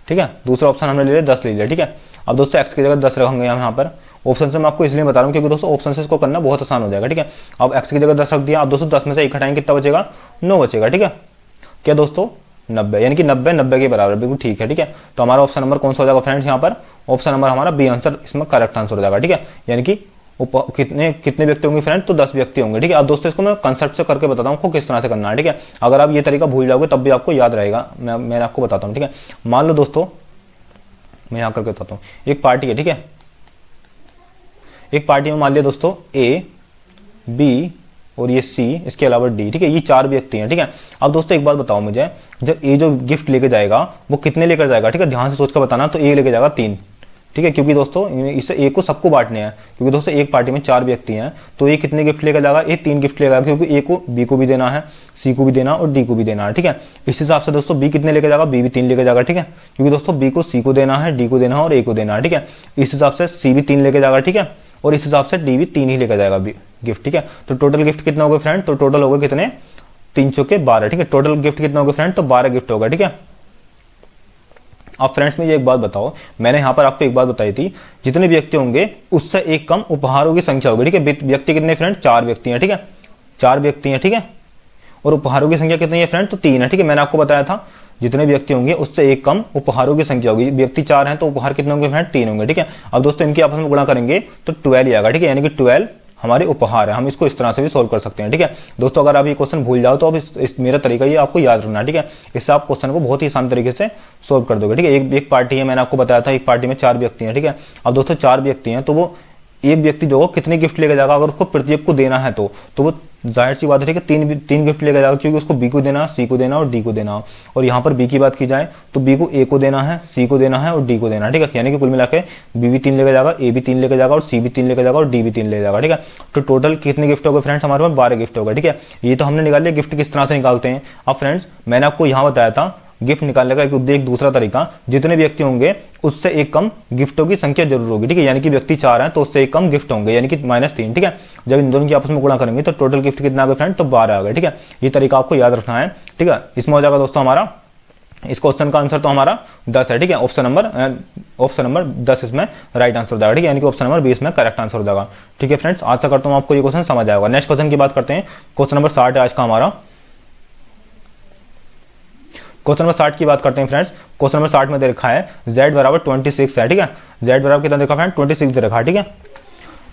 ठीक है, दूसरा ऑप्शन हमने ले लिया 10 ले लिया, ठीक है। अब दोस्तों x की जगह 10 रखेंगे हम यहाँ पर, ऑप्शन से मैं आपको इसलिए बता रहा हूँ क्योंकि दोस्तों ऑप्शन से इसको करना बहुत आसान हो जाएगा, ठीक है। अब x की जगह 10 रख दिया, अब दोस्तों 10 में से 1 घटाएंगे कितना बचेगा, 9 बचेगा, ठीक है। क्या दोस्तों 90, यानी कि 90 के बराबर, बिल्कुल ठीक है, ठीक है। तो हमारा ऑप्शन नंबर कौन सा हो जाएगा फ्रेंड्स, यहाँ पर ऑप्शन नंबर हमारा बी आंसर इसमें करेक्ट आंसर हो जाएगा, ठीक है। यानी कि कितने व्यक्ति होंगे फ्रेंड, तो 10 व्यक्ति होंगे, ठीक है। अब दोस्तों इसको मैं कंसेप्ट से करके बताता हूँ आपको किस तरह से करना है, ठीक है। अगर आप ये तरीका भूल जाओगे तब भी आपको याद रहेगा, मैं आपको बताता हूँ, ठीक है। मान लो दोस्तों मैं यहाँ करके बताता हूँ, एक पार्टी है, ठीक है, एक पार्टी में मान लिया दोस्तों A, B और ये C, इसके अलावा D, ठीक है, ये 4 व्यक्ति हैं, ठीक है। अब दोस्तों एक बात बताओ मुझे, जब A जो गिफ्ट लेके जाएगा वो कितने लेकर जाएगा, ठीक है, ध्यान से सोच कर बताना। तो A लेके जाएगा 3, ठीक है, क्योंकि दोस्तों इसे A को सबको बांटने हैं, क्योंकि दोस्तों एक पार्टी में 4 व्यक्ति हैं, तो ये कितने गिफ्ट लेकर जाएगा, ये 3 गिफ्ट लेगा, क्योंकि A को B को भी देना है, C को भी देना और D को भी देना है, ठीक है। इस हिसाब से दोस्तों B कितने लेकर जाएगा, B भी 3 लेकर जाएगा, ठीक है, क्योंकि दोस्तों B को C को देना है, D को देना है और A को देना है, ठीक है। इस हिसाब से C भी 3 लेकर जाएगा, ठीक है, और इस हिसाब से D भी 3 ही लेकर जाएगा गिफ्ट, ठीक है। तो टोटल गिफ्ट कितना हो गए फ्रेंड, तो टोटल हो गए कितने, 3 चौके 12, ठीक है, टोटल गिफ्ट कितना हो गए फ्रेंड, तो 12 गिफ्ट होगा, ठीक है। अब फ्रेंड्स मुझे एक बात बताओ, मैंने यहाँ पर आपको एक बात बताई थी, जितने व्यक्ति होंगे उससे एक कम उपहारों की संख्या होगी, ठीक है। व्यक्ति कितने फ्रेंड, 4 व्यक्ति हैं, ठीक है, 4 व्यक्ति हैं, ठीक है, और उपहारों की संख्या कितनी है फ्रेंड, तो 3 है, ठीक है। मैंने आपको बताया था जितने व्यक्ति होंगे उससे एक कम उपहारों की संख्या होगी, व्यक्ति 4 हैं तो उपहार कितने होंगे फ्रेंड, 3 होंगे, ठीक है। अब दोस्तों इनके आपस में गुणा करेंगे तो 12 ही आएगा, ठीक है, यानी कि 12 हमारे उपहार है। हम इसको इस तरह से भी सोल्व कर सकते हैं, ठीक है दोस्तों। अगर आप ये क्वेश्चन भूल जाओ तो अब इस मेरा तरीका ये आपको याद रखना है, ठीक है, इससे आप क्वेश्चन को बहुत ही आसान तरीके से सोल्व कर दोगे, ठीक है। एक पार्टी है, मैंने आपको बताया था एक पार्टी में 4 व्यक्ति हैं, ठीक है। अब दोस्तों 4 व्यक्ति हैं तो वो एक व्यक्ति जो कितने गिफ्ट लेकर जाएगा, अगर उसको प्रत्येक को देना है तो वो जाहिर सी बात है, ठीक है, 3 गिफ्ट लेकर जाएगा, क्योंकि उसको बी को देना, सी को देना और डी को देना। और यहाँ पर बी की बात की जाए तो बी को ए को देना है, सी को देना है और डी को देना है, ठीक है। यानी कि कुल मिला के बी भी 3 लेकर जाएगा, ए भी 3 लेकर जाएगा और सी भी 3 लेकर जाएगा और डी भी 3 ले जाएगा, ठीक है। तो टोटल कितने गिफ्ट हो गए फ्रेंड्स, हमारे पास 12 गिफ्ट होगा, ठीक है। ये तो हमने निकाल लिया गिफ्ट किस तरह से निकालते हैं। अब फ्रेंड्स मैंने आपको यहाँ बताया था गिफ्ट निकालने का एक दूसरा तरीका, जितने व्यक्ति होंगे उससे एक कम गिफ्टों की संख्या जरूर होगी, ठीक है। यानी कि व्यक्ति 4 हैं तो उससे एक कम गिफ्ट होंगे, यानी कि -3, ठीक है। जब इन दोनों की आपस में गुणा करेंगे तो टोटल गिफ्ट कितना आ गया फ्रेंड, तो 12 आ गए, ठीक है। ये तरीका आपको याद रखना है, ठीक है। इसमें हो जाएगा दोस्तों हमारा, इस क्वेश्चन का आंसर तो हमारा 10 है, ठीक है। ऑप्शन नंबर 10 इसमें राइट आंसर हो जाएगा, ठीक है, यानी कि ऑप्शन नंबर 20 में करेक्ट आंसर हो जाएगा, ठीक है फ्रेंड्स। आशा करता हूँ आपको ये क्वेश्चन समझ आएगा। नेक्स्ट क्वेश्चन की बात करते हैं, क्वेश्चन नंबर 60 है आज का हमारा। क्वेश्चन नंबर 60 की बात करते हैं फ्रेंड्स। क्वेश्चन नंबर 60 में दे रखा है z बराबर 26 है, ठीक है। z बराबर कितना दे रखा है, 26 दे रखा है, ठीक है।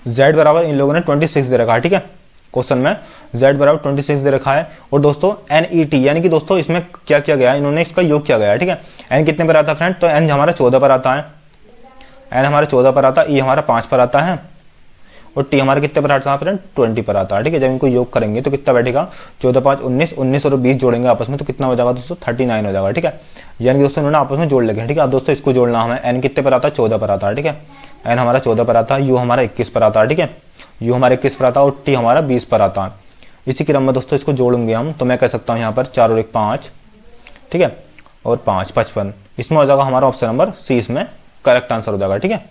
z बराबर इन लोगों ने 26 दे रखा है, ठीक है। क्वेश्चन में z बराबर 26 दे रखा है और दोस्तों NET यानी कि दोस्तों इसमें क्या किया गया है, इन्होंने इसका योग किया गया है, ठीक है। n कितने पर आता है फ्रेंड, तो n हमारा 14 पर आता है, n हमारा 14 पर आता है, e हमारा 5 पर आता है और t हमारे कितने पर आता है फ्रेंड, 20 पर आता है, ठीक है। जब इनको योग करेंगे तो कितना बैठेगा, 14 5 19, 19 और 20 जोड़ेंगे आपस में तो कितना हो जाएगा दोस्तों, 39 हो जाएगा, ठीक है। यानी कि दोस्तों इन्होंने आपस में जोड़ लगे, ठीक है। अब दोस्तों इसको जोड़ना हमें, n कितने पर आता है, 14 पर आता है, ठीक है। n हमारा 14 पर आता है, u हमारा 21 पर आता है, ठीक है, u हमारा 21 पर आता है और t हमारा 20 पर आता है। इसी क्रम में दोस्तों इसको जोड़ेंगे हम तो मैं कह सकता हूँ यहाँ पर 4 और 1 5, ठीक है, और 5 55। इसमें हो जाएगा हमारा ऑप्शन नंबर सी, इसमें करेक्ट आंसर हो जाएगा, ठीक है।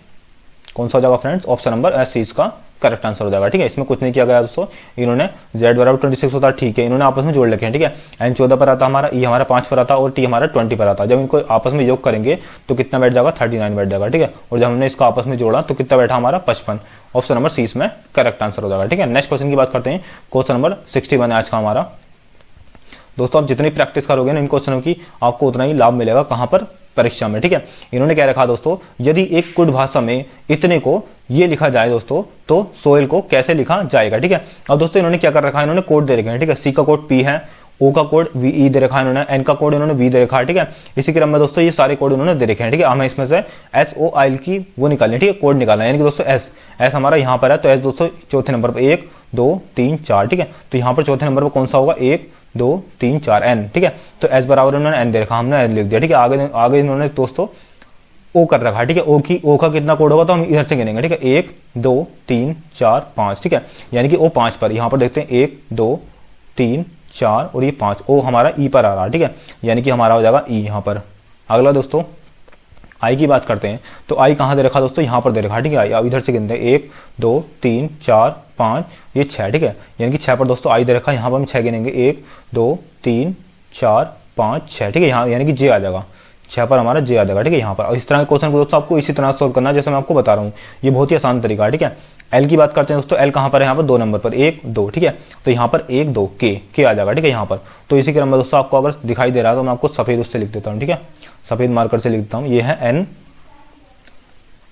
कौन सा हो जाएगा फ्रेंड्स, ऑप्शन नंबर सी इसका करेक्ट आंसर हो जाएगा। ठीक है, इसमें कुछ नहीं किया गया दोस्तों, इन्होंने z बराबर 26 होता है, ठीक है, इन्होंने आपस में जोड़ रखे हैं। ठीक है, n 14 पर आता हमारा, e हमारा 5 पर आता और t हमारा 20 पर आता। जब इनको आपस में योग करेंगे तो कितना बैठ जाएगा, 39 बैठ जाएगा। ठीक है, और जब हमने इसको आपस में जोड़ा तो कितना बैठा हमारा, 55। ऑप्शन नंबर सी इसमें करेक्ट आंसर हो जाएगा। ठीक है, नेक्स्ट क्वेश्चन की बात करते हैं। क्वेश्चन नंबर 61 है आज का हमारा। दोस्तों आप जितनी प्रैक्टिस करोगे ना इन क्वेश्चनों की, आपको उतना ही लाभ मिलेगा। कहां पर, परीक्षा में। ठीक है, इन्होंने क्या रखा दोस्तों, यदि एक कुट भाषा में इतने को ये लिखा जाए दोस्तों तो सोहेल को कैसे लिखा जाएगा। ठीक है, अब दोस्तों इन्होंने क्या कर रखा है, इन्होंने कोड दे रखे हैं। ठीक है, सी का कोड पी है, ओ का कोड वी दे रखा है इन्होंने, एन का कोड इन्होंने वी दे रखा है। ठीक है, इसी क्रम में दोस्तों ये सारे कोड इन्होंने दे रखे हैं। ठीक है, हमें इसमें से एस ओ आई की वो निकालनी है। ठीक है, कोड निकालना है, यानी कि दोस्तों एस हमारा यहाँ पर है, तो एस दोस्तों चौथे नंबर पर 1 2 3 4। ठीक है, तो यहाँ पर चौथे नंबर पर कौन सा होगा, 1 2 3 4 एन। ठीक है, तो एस बराबर इन्होंने एन दे रखा, हमने एन लिख दिया। ठीक है, आगे इन्होंने दोस्तों ओ कर रखा है। ठीक है, ओ का कितना कोड होगा तो हम इधर से गिनेंगे। ठीक है, 1 2 3 4 5। ठीक है, यानी कि ओ 5 पर, यहाँ पर देखते हैं 1 2 3 4 और ये 5, ओ हमारा ई पर आ रहा है। ठीक है, यानी कि हमारा हो जाएगा ई यहाँ पर। अगला दोस्तों आई की बात करते हैं, तो आई कहाँ दे रखा दोस्तों, यहाँ पर दे रखा। ठीक है, अब इधर से गिनते हैं 1 2 3 4 5 ये 6। ठीक है, यानी कि 6 पर दोस्तों आई दे रखा, यहाँ पर हम 6 गिनेंगे, 1 2 3 4 5 6। ठीक है, यहाँ यानी कि जे आ जाएगा, 6 पर हमारा जे आ जाएगा। ठीक है, यहाँ पर। और इस तरह के क्वेश्चन को दोस्तों आपको इसी तरह सोल्व करना है जैसे मैं आपको बता रहा हूँ, ये बहुत ही आसान तरीका है। ठीक है, एल की बात करते हैं दोस्तों, एल कहाँ पर है, यहाँ पर 2 नंबर पर 1 2। ठीक है, तो यहाँ पर 1 2 के आ जाएगा। ठीक है, यहाँ पर। तो इसी क्रम में दोस्तों आपको अगर दिखाई दे रहा है तो मैं आपको सफेद उससे लिख देता हूँ। ठीक है, सफेद मार्कर से लिख देता हूँ, ये है एन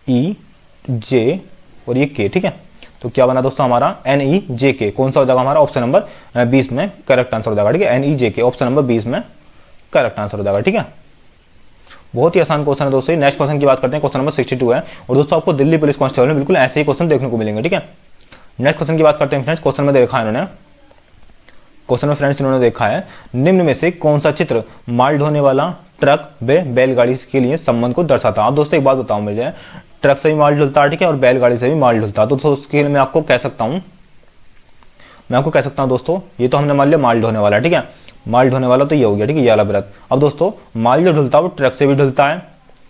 ई जे और ये के। ठीक है, तो क्या बना दोस्तों हमारा एन ई जे के, कौन सा हो जाएगा हमारा, ऑप्शन नंबर 20 में करेक्ट आंसर हो जाएगा। ठीक है, एन ई जे के ऑप्शन नंबर 20 में करेक्ट आंसर हो जाएगा। ठीक है, बहुत ही आसान क्वेश्चन है दोस्तों। नेक्स्ट क्वेश्चन की बात करते हैं, क्वेश्चन नंबर 62 है, और दोस्तों आपको दिल्ली पुलिस कांस्टेबल में बिल्कुल ऐसे ही क्वेश्चन देखने को मिलेंगे। ठीक है, नेक्स्ट क्वेश्चन की बात करते हैं फ्रेंड्स। क्वेश्चन में देखा है इन्होंने, क्वेश्चन में फ्रेंड्स इन्होंने देखा है, निम्न में से कौन सा चित्र माल ढोने वाला ट्रक व बैलगाड़ी के लिए संबंध को दर्शाता है। अब दोस्तों एक बात बताऊं मुझे, ट्रक से भी माल ढुलता है, ठीक है, और बैलगाड़ी से भी माल ढुलता है, तो दोस्तों उसके लिए मैं आपको कह सकता हूं, दोस्तों ये तो हमने मान लिया माल ढोने वाला। ठीक है, माल ढोने वाला तो ये हो गया। ठीक है, ये वाला व्रत। अब दोस्तों माल जो ढुलता है वो ट्रक से भी ढुलता है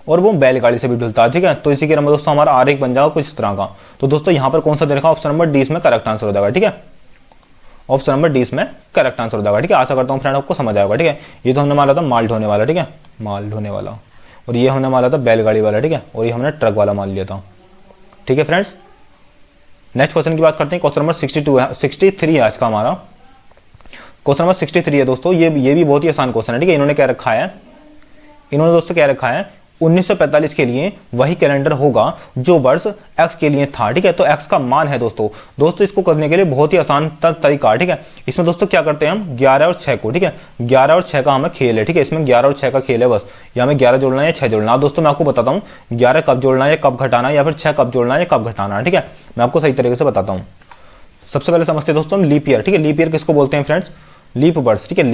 और वो बैलगाड़ी से भी ढुलता है। ठीक है, तो इसी के नंबर दोस्तों हमारा आरेख बन जाएगा कुछ इस तरह का। तो दोस्तों यहाँ पर कौन सा दे रखा, ऑप्शन नंबर डी में करेक्ट आंसर हो जाएगा। ठीक है, ऑप्शन नंबर डी में करेक्ट आंसर हो जाएगा। ठीक है, आशा करता हूँ फ्रेंड आपको समझ आएगा। ठीक है, ये तो हमने माना था माल ढोने वाला। ठीक है, माल ढोने वाला, और ये हमने माना था बैलगाड़ी वाला। ठीक है, और ये हमने ट्रक वाला मान लिया था। ठीक है फ्रेंड्स, नेक्स्ट क्वेश्चन की बात करते हैं। क्वेश्चन नंबर 63 है आज का हमारा। क्वेश्चन नंबर 63 है दोस्तों, ये भी बहुत ही आसान क्वेश्चन है। ठीक है, इन्होंने क्या रखा है, इन्होंने दोस्तों क्या रखा है, 1945 के लिए वही कैलेंडर होगा जो वर्ष x के लिए था। ठीक है, तो x का मान है दोस्तों इसको करने के लिए बहुत ही आसान तरीका है। ठीक है, इसमें दोस्तों क्या करते हैं हम 11 और 6 को, ठीक है, 11 और 6 का हमें खेल है। ठीक है, इसमें 11 और 6 का खेल है, बस या हमें 11 जोड़ना है या 6 जोड़ना है। दोस्तों मैं आपको बताता हूँ 11 कब जोड़ना है या कब घटाना है, या फिर 6 कब जोड़ना है या कब घटाना है। ठीक है, मैं आपको सही तरीके से बताता हूँ। सबसे पहले समझते हैं दोस्तों हम लीप ईयर। ठीक है, लीप ईयर किसको बोलते हैं फ्रेंड्स, लीप वर्ष। ठीक है,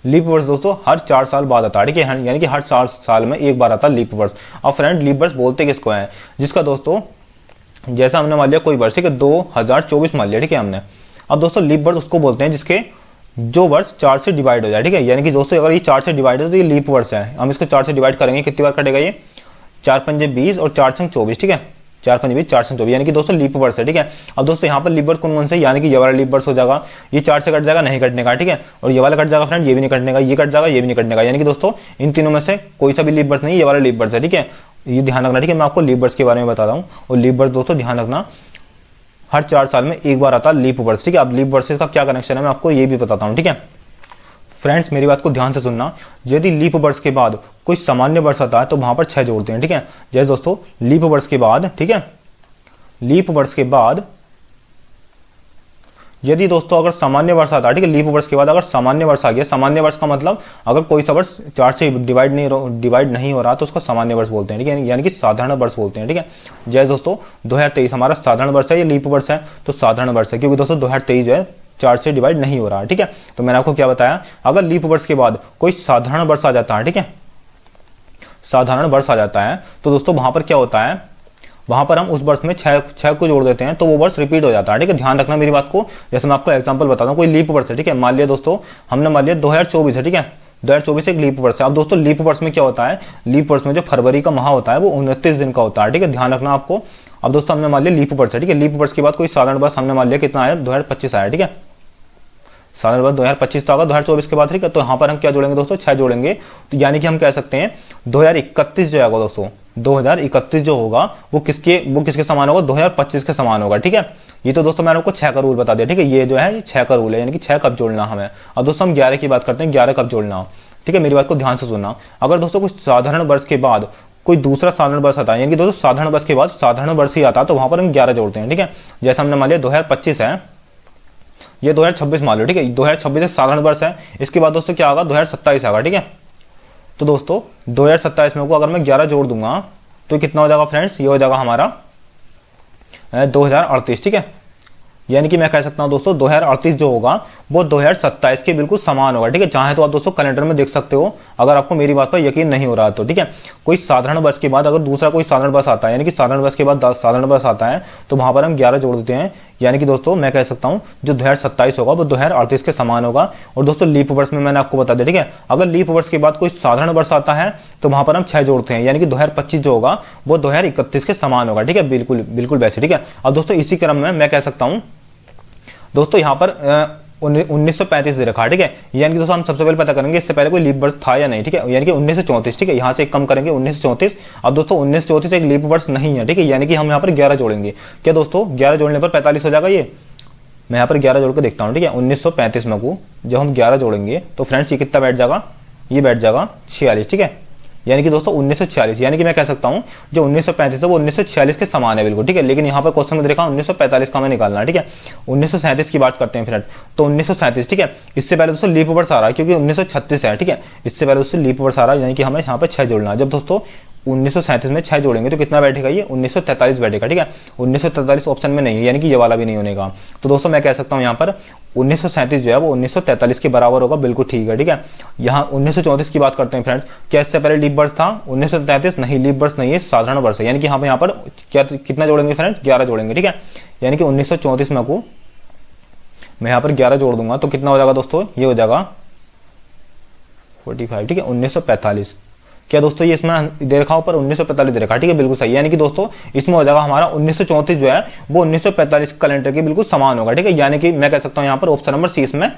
लीप वर्ष दोस्तों हर 4 साल बाद आता है। ठीक है, यानी कि हर 4 साल में एक बार आता है लीप वर्ष। अब फ्रेंड लीप वर्ष बोलते किसको है, जिसका दोस्तों जैसा हमने मान लिया कोई वर्ष, ठीक है, 2024 मान लिया। ठीक है हमने, अब दोस्तों लीप वर्ष उसको बोलते हैं जिसके जो वर्ष 4 से डिवाइड हो जाए। ठीक है, यानी कि दोस्तों अगर ये 4 से डिवाइड है तो ये लीप वर्ष है। हम इसको 4 से डिवाइड करेंगे, कितनी बार कटेगा ये, 4 पंजे 20 और 4 छंग 24। ठीक है, 4 पंजे 20 4 छंग 24, यानी कि दोस्तों लीप वर्ष है। ठीक है, अब दोस्तों यहाँ पर लीप वर्ष कौन से, यानी कि ये वाला लीप वर्ष हो जाएगा, ये 4 से कट जाएगा, नहीं कटने का। ठीक है, और ये वाला कट जाएगा फ्रेंड, ये भी नहीं कटने का, ये कट जाएगा, ये भी नहीं कटने का, यानी कि दोस्तों इन तीनों में से कोई सा भी लीप वर्ष नहीं, ये वाला लीप वर्ष है। ठीक है, ये ध्यान रखना। ठीक है, मैं आपको लीप वर्ष के बारे में बता रहा हूँ, और लीप वर्ष दोस्तों ध्यान रखना हर 4 साल में एक बार आता है लीप वर्ष। ठीक है, अब लीप वर्ष का क्या कनेक्शन है मैं आपको ये भी बताता हूँ। ठीक है फ्रेंड्स, मेरी बात को ध्यान से सुनना, यदि लीप वर्ष के बाद कोई सामान्य वर्ष आता है तो वहां पर 6 जोड़ते हैं। ठीक है, जैसे दोस्तों लीप वर्ष के बाद, ठीक है, लीप वर्ष के बाद यदि दोस्तों अगर सामान्य वर्ष आता है, ठीक है, लीप वर्ष के बाद अगर सामान्य वर्ष आ गया, सामान्य वर्ष का मतलब अगर कोई सा वर्ष 4 से डिवाइड नहीं हो रहा तो उसको सामान्य वर्ष बोलते हैं। ठीक है, यानी कि साधारण वर्ष बोलते हैं। ठीक है, जैसे दोस्तों 2023 हमारा साधारण वर्ष है, ये लीप वर्ष है तो साधारण वर्ष है, क्योंकि दोस्तों 2023 जो है 4 से डिवाइड नहीं हो रहा है। ठीक है, तो मैंने आपको क्या बताया, अगर लीप वर्ष के बाद कोई साधारण वर्ष आ जाता है, ठीक है, साधारण वर्ष आ जाता है तो दोस्तों वहां पर क्या होता है, वहां पर हम उस वर्ष में 6 को जोड़ देते हैं तो वो वर्ष रिपीट हो जाता है। ठीक है, ध्यान रखना मेरी बात को। जैसे मैं आपको एग्जांपल बताता हूँ, कोई लीप वर्ष है, ठीक है, मान लिया दोस्तों हमने मान लिया 2024 है। ठीक है, 2024 एक लीप वर्ष है। अब दोस्तों लीप वर्ष में क्या होता है, लीप वर्ष में जो फरवरी का माह होता है वो 29 दिन का होता है। ठीक है, ध्यान रखना आपको, अब दोस्तों हमने मान लिया लीप वर्ष है, ठीक है। लीप वर्ष के बाद कोई साधारण वर्ष हमने मान लिया कितना आया, 2025 आया, ठीक है। साधारण वर्ष 2025 तो आगा 2024 के बाद, ठीक है। तो यहाँ पर हम क्या जोड़ेंगे दोस्तों, 6 जोड़ेंगे। तो यानी कि हम कह सकते हैं 2031 जो आएगा दोस्तों, 2031 जो होगा वो किसके समान होगा, 2025 के समान होगा, ठीक है। ये तो दोस्तों मैंने आपको 6 का रूल बता दिया, ठीक है। ये जो है 6 का रूल है, यानी कि 6 कब जोड़ना हमें। अब दोस्तों हम 11 की बात करते हैं, 11 कब जोड़ना, ठीक है। मेरी बात को ध्यान से सुनना। अगर दोस्तों कुछ साधारण वर्ष के बाद कोई दूसरा साधारण वर्ष आता है, यानी कि दोस्तों साधारण वर्ष के बाद साधारण वर्ष ही आता है, तो वहां पर हम 11 जोड़ते हैं, ठीक है। जैसे हमने मान लिया 2025 है, ये 2026 मान लो, ठीक है। 2026 एक साधारण वर्ष है, इसके बाद दोस्तों क्या होगा, 2027 आएगा, ठीक है। तो दोस्तों 2027 में को अगर मैं 11 जोड़ दूंगा तो कितना हो जाएगा फ्रेंड्स, ये हो जाएगा हमारा 2038, ठीक है। यानी कि मैं कह सकता हूं दोस्तों 2038 जो होगा वो 2027 के बिल्कुल समान होगा, ठीक है। चाहे तो आप दोस्तों कैलेंडर में देख सकते हो, अगर आपको मेरी बात पर यकीन नहीं हो रहा तो, ठीक है। कोई साधारण वर्ष के बाद अगर दूसरा कोई साधारण वर्ष आता है, यानी कि साधारण वर्ष के बाद साधारण वर्ष आता है, तो वहां पर हम 11 जोड़ देते हैं। यानी कि दोस्तों मैं कह सकता हूं जो 2027 होगा वो 2038 के समान होगा। और दोस्तों लीप वर्ष में मैंने आपको बता दिया, ठीक है। अगर लीप वर्ष के बाद कोई साधारण वर्ष आता है तो वहां पर हम 6 जोड़ते हैं, यानी कि 2025 जो होगा वो 2031 के समान होगा, ठीक है। बिल्कुल बिल्कुल वैसे, ठीक है। अब दोस्तों इसी क्रम में मैं कह सकता हूं दोस्तों यहाँ पर 1935 दे रखा है, ठीक है। यानी कि दोस्तों हम सबसे पहले पता करेंगे इससे पहले कोई लीप वर्ष था या नहीं, ठीक है। यानी कि 1934, ठीक है। यहाँ से एक कम करेंगे 1934। अब दोस्तों 1934 एक लीप वर्ष नहीं है, ठीक है। यानी कि हम यहाँ पर 11 जोड़ेंगे। क्या दोस्तों 11 जोड़ने पर 45 हो जाएगा, ये मैं यहाँ पर 11 जोड़ के देखता हूँ, ठीक है। 1935 में को जब हम 11 जोड़ेंगे तो फ्रेंड्स ये कितना बैठ जाएगा, ये बैठ जाएगा 46, ठीक है। यानी कि दोस्तों 1946, यानी कि मैं कह सकता हूं जो 1935 है वो 1946 के समान है बिल्कुल, ठीक है। लेकिन यहाँ पर क्वेश्चन में देखा 1945 का हमें निकालना है, ठीक है। 1937 की बात करते हैं फ्रेंड, तो 1937, ठीक है। इससे पहले दोस्तों लीप वर्ष आ रहा है क्योंकि 1936 है, ठीक है। इससे पहले दोस्तों लीप वर्ष आ रहा है, यानी कि हमें यहाँ पर 6 जोड़ना है। जब दोस्तों 1937 में 6 जोड़ेंगे तो कितना बैठेगा, ये 1943 बैठेगा, ठीक है। 1943 ऑप्शन में नहीं है, यानी कि ये वाला भी नहीं होने का। तो दोस्तों मैं कह सकता हूँ यहाँ पर 1937 जो है वो 1943 के बराबर होगा, बिल्कुल ठीक है, ठीक है। यहाँ 1934 की बात करते हैं फ्रेंड्स, क्या इससे पहले लीप वर्ष था 1933, नहीं लीप वर्ष नहीं है, साधारण वर्ष है। यानी कि यहाँ पर क्या कितना जोड़ेंगे फ्रेंड्स, 11 जोड़ेंगे, ठीक है। यानी कि 1934 में को मैं यहाँ पर 11 जोड़ दूंगा तो कितना हो जाएगा दोस्तों, ये हो जाएगा 45, ठीक है। 1945, क्या दोस्तों ये इसमें दे रखा ऊपर 1945 दे रखा, ठीक है। बिल्कुल सही, यानी कि दोस्तों इसमें हो जाएगा हमारा 1934 जो है वो 1945 कैलेंडर के बिल्कुल समान होगा, ठीक है। यानी कि मैं कह सकता हूं यहाँ पर ऑप्शन नंबर सी इसमें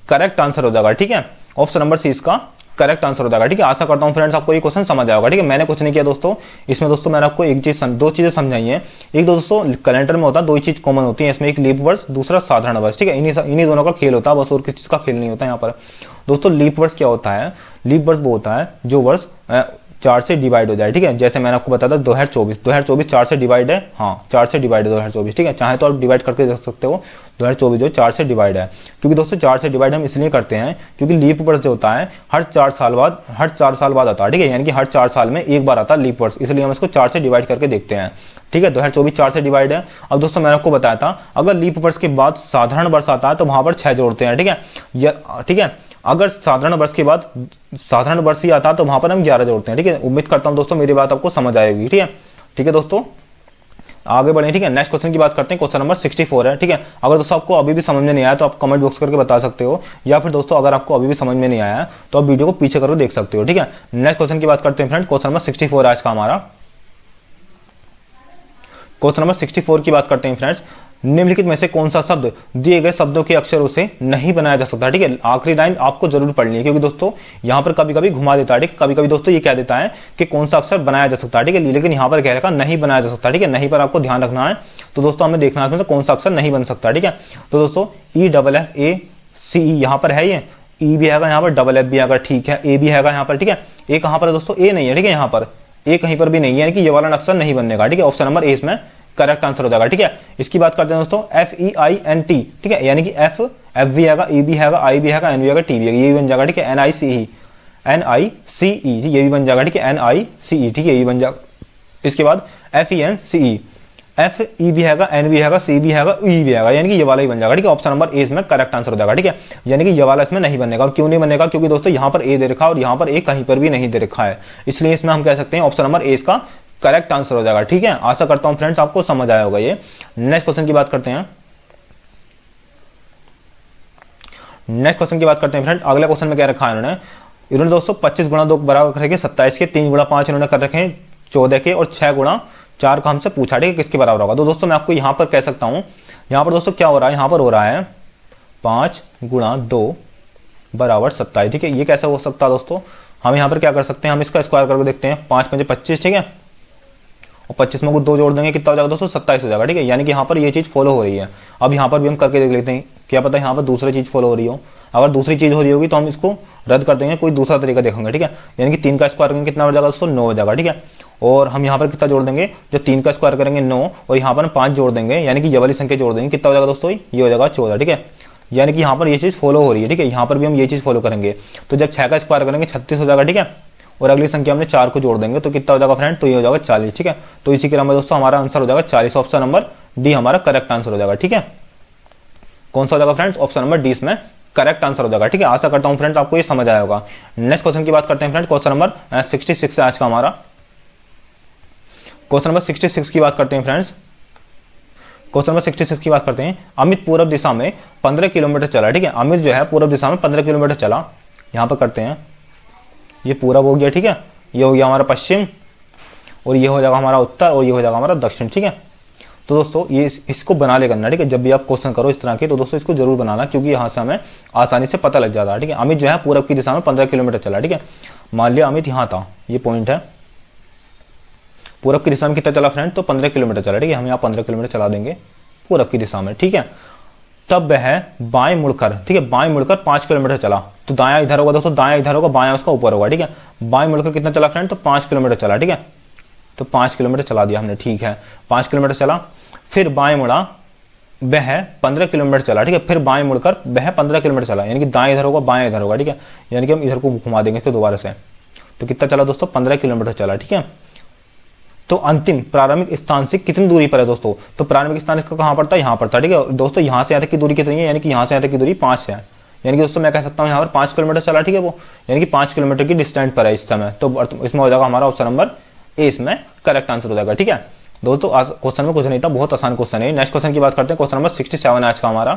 करेक्ट आंसर हो जाएगा, ठीक है। ऑप्शन नंबर सी इसका करेक्ट आंसर हो जाएगा, ठीक है। आशा करता हूं फ्रेंड्स आपको ये क्वेश्चन समझ आएगा, ठीक है। मैंने कुछ नहीं किया दोस्तों इसमें, दोस्तों मैंने आपको एक चीज दो चीजें समझाई है। एक दोस्तों कैलेंडर में होता है, दो ही चीज कॉमन होती है इसमें, एक लीप वर्ष दूसरा साधारण वर्ष, ठीक है। इन्हीं दोनों का खेल होता है बस, और किसी का खेल नहीं होता यहाँ पर। दोस्तों लीप वर्ष क्या होता है, लीप वर्ष वो होता है जो वर्ष 4 से डिवाइड हो जाए, ठीक है। जैसे मैंने आपको बताया था 2024 4 से डिवाइड है, हाँ 4 से डिवाइड है 2024, ठीक है। चाहे तो आप डिवाइड करके देख सकते हो, 2024 जो 4 से डिवाइड है। क्योंकि दोस्तों 4 से डिवाइड हम इसलिए करते हैं क्योंकि लीप वर्ष जो होता है हर 4 साल बाद आता है, ठीक है। यानी कि हर 4 साल में एक बार आता है लीप वर्ष, इसलिए हम इसको 4 से डिवाइड करके देखते हैं, ठीक है। 2024 4 से डिवाइड है। अब दोस्तों मैंने आपको बताया था अगर लीप वर्ष के बाद साधारण वर्ष आता है तो वहां पर 6 जोड़ते हैं, ठीक है, ठीक है। अगर साधारण वर्ष के बाद साधारण वर्ष ही आता है तो वहां पर हम 11 जोड़ते हैं, ठीक है। उम्मीद करता हूं दोस्तों मेरी बात आपको समझ आएगी, ठीक है। ठीक है दोस्तों आगे बढ़े, ठीक है। नेक्स्ट क्वेश्चन की बात करते हैं, क्वेश्चन नंबर 64 है, ठीक है। अगर दोस्तों आपको अभी भी समझ में नहीं आया तो आप कमेंट बॉक्स करके बता सकते हो, या फिर दोस्तों अगर आपको अभी भी समझ में नहीं आया तो आप वीडियो को पीछे करके देख सकते हो, ठीक है। नेक्स्ट क्वेश्चन की बात करते हैं फ्रेंड, क्वेश्चन नंबर 64 आज का हमारा। क्वेश्चन नंबर 64 की बात करते हैं फ्रेंड्स, निम्नलिखित में से कौन सा शब्द दिए गए शब्दों के अक्षरों से नहीं बनाया जा सकता, ठीक है। आखिरी लाइन आपको जरूर पढ़नी है क्योंकि दोस्तों यहां पर कभी कभी घुमा देता है, ठीक है। कभी कभी दोस्तों ये कह देता है कि कौन सा अक्षर बनाया जा सकता है, ठीक है, लेकिन यहां पर कह रखा नहीं बनाया जा सकता, ठीक है। नहीं पर आपको ध्यान रखना है। तो दोस्तों हमें देखना है कौन सा अक्षर नहीं बन सकता, ठीक है। तो दोस्तों EFFACE यहां पर है, ये ई भी है यहाँ पर, FFF भी है, ठीक है, ए भी है यहाँ पर, ठीक है। ए कहां पर है दोस्तों, ए नहीं है, ठीक है। यहाँ पर ए कहीं पर भी नहीं है, यानी कि ये वाला अक्षर नहीं बनने का, ठीक है। ऑप्शन नंबर ए इसमें करेक्ट आंसर हो जाएगा, ठीक है। इसकी बात करते हैं दोस्तों FEINT, ठीक है, यानी कि F भी है, E भी है, I भी है, N भी है, T भी है, ये भी बन जाएगा, ठीक है। NICE ये भी बन जाएगा, ठीक है। NICE, ठीक है, ये बन जाएगा। इसके बाद FENCE, FE भी है, N भी है, C भी है, E भी है, यानी कि ये वाला ही बन जाएगा, ठीक है। ऑप्शन नंबर ए इसमें करेक्ट आंसर हो जाएगा, ठीक है। यानी कि ये वाला इसमें नहीं बनेगा। और क्यों नहीं बनेगा, क्योंकि दोस्तों यहाँ पर ए दे रखा है और यहाँ पर ए कहीं पर भी नहीं दे रखा है, इसलिए इसमें हम कह सकते हैं ऑप्शन नंबर ए इसका करेक्ट आंसर हो जाएगा, ठीक है। आशा करता हूं फ्रेंड्स आपको समझ आया होगा ये। नेक्स्ट क्वेश्चन की बात करते हैं, नेक्स्ट क्वेश्चन की बात करते हैं फ्रेंड। अगले क्वेश्चन में क्या रखा है इन्होंने दोस्तों 25 गुणा 2 बराबर करके 27 के, 3 गुणा 5 इन्होंने कर रखे हैं 14 के, और 6 गुणा 4 का हमसे पूछा, ठीक है, किसके बराबर होगा। तो दोस्तों मैं आपको यहाँ पर कह सकता हूँ, यहाँ पर दोस्तों क्या हो रहा है, यहाँ पर हो रहा है 5 गुणा 2 बराबर 27, ठीक है। ये कैसे हो सकता है दोस्तों, हम यहाँ पर क्या कर सकते हैं, हम इसका स्क्वायर करके देखते हैं। 5 पंजे 25, ठीक है, और 25 में को 2 जोड़ देंगे, कितना हो जाएगा दोस्तों, 27 हो जाएगा, ठीक है। यानी कि यहाँ पर ये चीज़ फॉलो हो रही है। अब यहाँ पर भी हम करके देख लेते हैं, क्या पता यहाँ पर दूसरी चीज़ फॉलो हो रही हो। अगर दूसरी चीज़ हो रही होगी तो हम इसको रद्द कर देंगे, कोई दूसरा तरीका देखेंगे, ठीक है। यानी कि 3 का स्क्वायर करेंगे कितना हो जाएगा दोस्तों, 9 हो जाएगा, ठीक है। और हम यहाँ पर कितना जोड़ देंगे, जब 3 का स्क्वायर करेंगे 9, और यहाँ पर हम 5 जोड़ देंगे, यानी कि ये वाली संख्या जोड़ देंगे, कितना हो जाएगा दोस्तों, ये हो जाएगा 14, ठीक है। यानी कि यहाँ पर ये चीज़ फॉलो हो रही है, ठीक है। यहाँ पर भी हम ये चीज़ फॉलो करेंगे, तो जब 6 का स्क्वायर करेंगे 36 हो जाएगा, ठीक है। और अगली संख्या हमने 4 को जोड़ देंगे तो कितना हो जाएगा फ्रेंड, तो ये हो जाएगा 40, ठीक है। तो इसी क्रम में दोस्तों हमारा आंसर हो जाएगा 40, ऑप्शन नंबर डी हमारा करेक्ट आंसर हो जाएगा, ठीक है। कौन सा हो जाएगा फ्रेंड्स, ऑप्शन नंबर डी इसमें करेक्ट आंसर हो जाएगा, ठीक है। आशा करता हूं फ्रेंड्स आपको ये समझ आया होगा। नेक्स्ट क्वेश्चन की बात करते हैं फ्रेंड्स, क्वेश्चन नंबर 66 है आज का हमारा। क्वेश्चन नंबर 66 की बात करते हैं फ्रेंड्स। क्वेश्चन नंबर 66 की बात करते हैं। अमित पूर्व दिशा में 15 किलोमीटर चला, ठीक है। अमित जो है पूर्व दिशा में 15 किलोमीटर चला, यहां पर करते हैं, ये पूरब हो गया, ठीक है, ये हो गया हमारा पश्चिम, और ये हो जाएगा हमारा उत्तर, और ये हो जाएगा हमारा दक्षिण, ठीक है। तो दोस्तों ये इसको बना ले करना, ठीक है। जब भी आप क्वेश्चन करो इस तरह के तो दोस्तों इसको जरूर बनाना, क्योंकि यहाँ से हमें आसानी से पता लग जाता है, ठीक है। अमित जो है पूरब की दिशा में 15 किलोमीटर चला, ठीक है। मान लिया अमित यहाँ था, ये पॉइंट है, पूरब की दिशा में कितना चला फ्रेंड, तो 15 किलोमीटर चला, ठीक है। हम यहाँ 15 किलोमीटर चला देंगे पूरब की दिशा में, ठीक है। तब वह बाएं मुड़कर, ठीक है, बाएं मुड़कर 5 किलोमीटर चला, तो दायां इधर होगा दोस्तों, दायां इधर होगा, बायां उसका ऊपर होगा, ठीक है। बाएं मुड़कर कितना चला फ्रेंड, तो 5 किलोमीटर चला, ठीक है। तो 5 किलोमीटर चला दिया हमने, ठीक है। 5 किलोमीटर चला, फिर बाएं मुड़ा, वह 15 किलोमीटर चला, ठीक है। फिर बाएं मुड़कर वह 15 किलोमीटर चला, यानी कि दाएं इधर होगा, बाएं इधर होगा, ठीक है। यानी कि हम इधर को घुमा देंगे इसको दोबारा से, तो कितना चला दोस्तों, 15 किलोमीटर चला, ठीक है। तो अंतिम प्रारंभिक स्थान से कितनी दूरी पर है दोस्तों, तो प्रारंभिक स्थान इसका कहाँ पड़ता है, यहाँ पड़ता है, ठीक है दोस्तों। यहाँ से यहाँ तक की दूरी कितनी है, यानी कि यहाँ से यहाँ तक की दूरी 5 है, यानी कि दोस्तों मैं कह सकता हूँ यहाँ पर 5 किलोमीटर चला, ठीक है वो, यानी कि 5 किलोमीटर की डिस्टेंस पर है इस समय। तो इसमें हो जाएगा हमारा ऑप्शन नंबर ए इसमें करेक्ट आंसर हो जाएगा, ठीक है दोस्तों। आज क्वेश्चन में कुछ नहीं था, बहुत आसान क्वेश्चन है। नेक्स्ट क्वेश्चन की बात करते हैं, क्वेश्चन नंबर 67 आज का हमारा।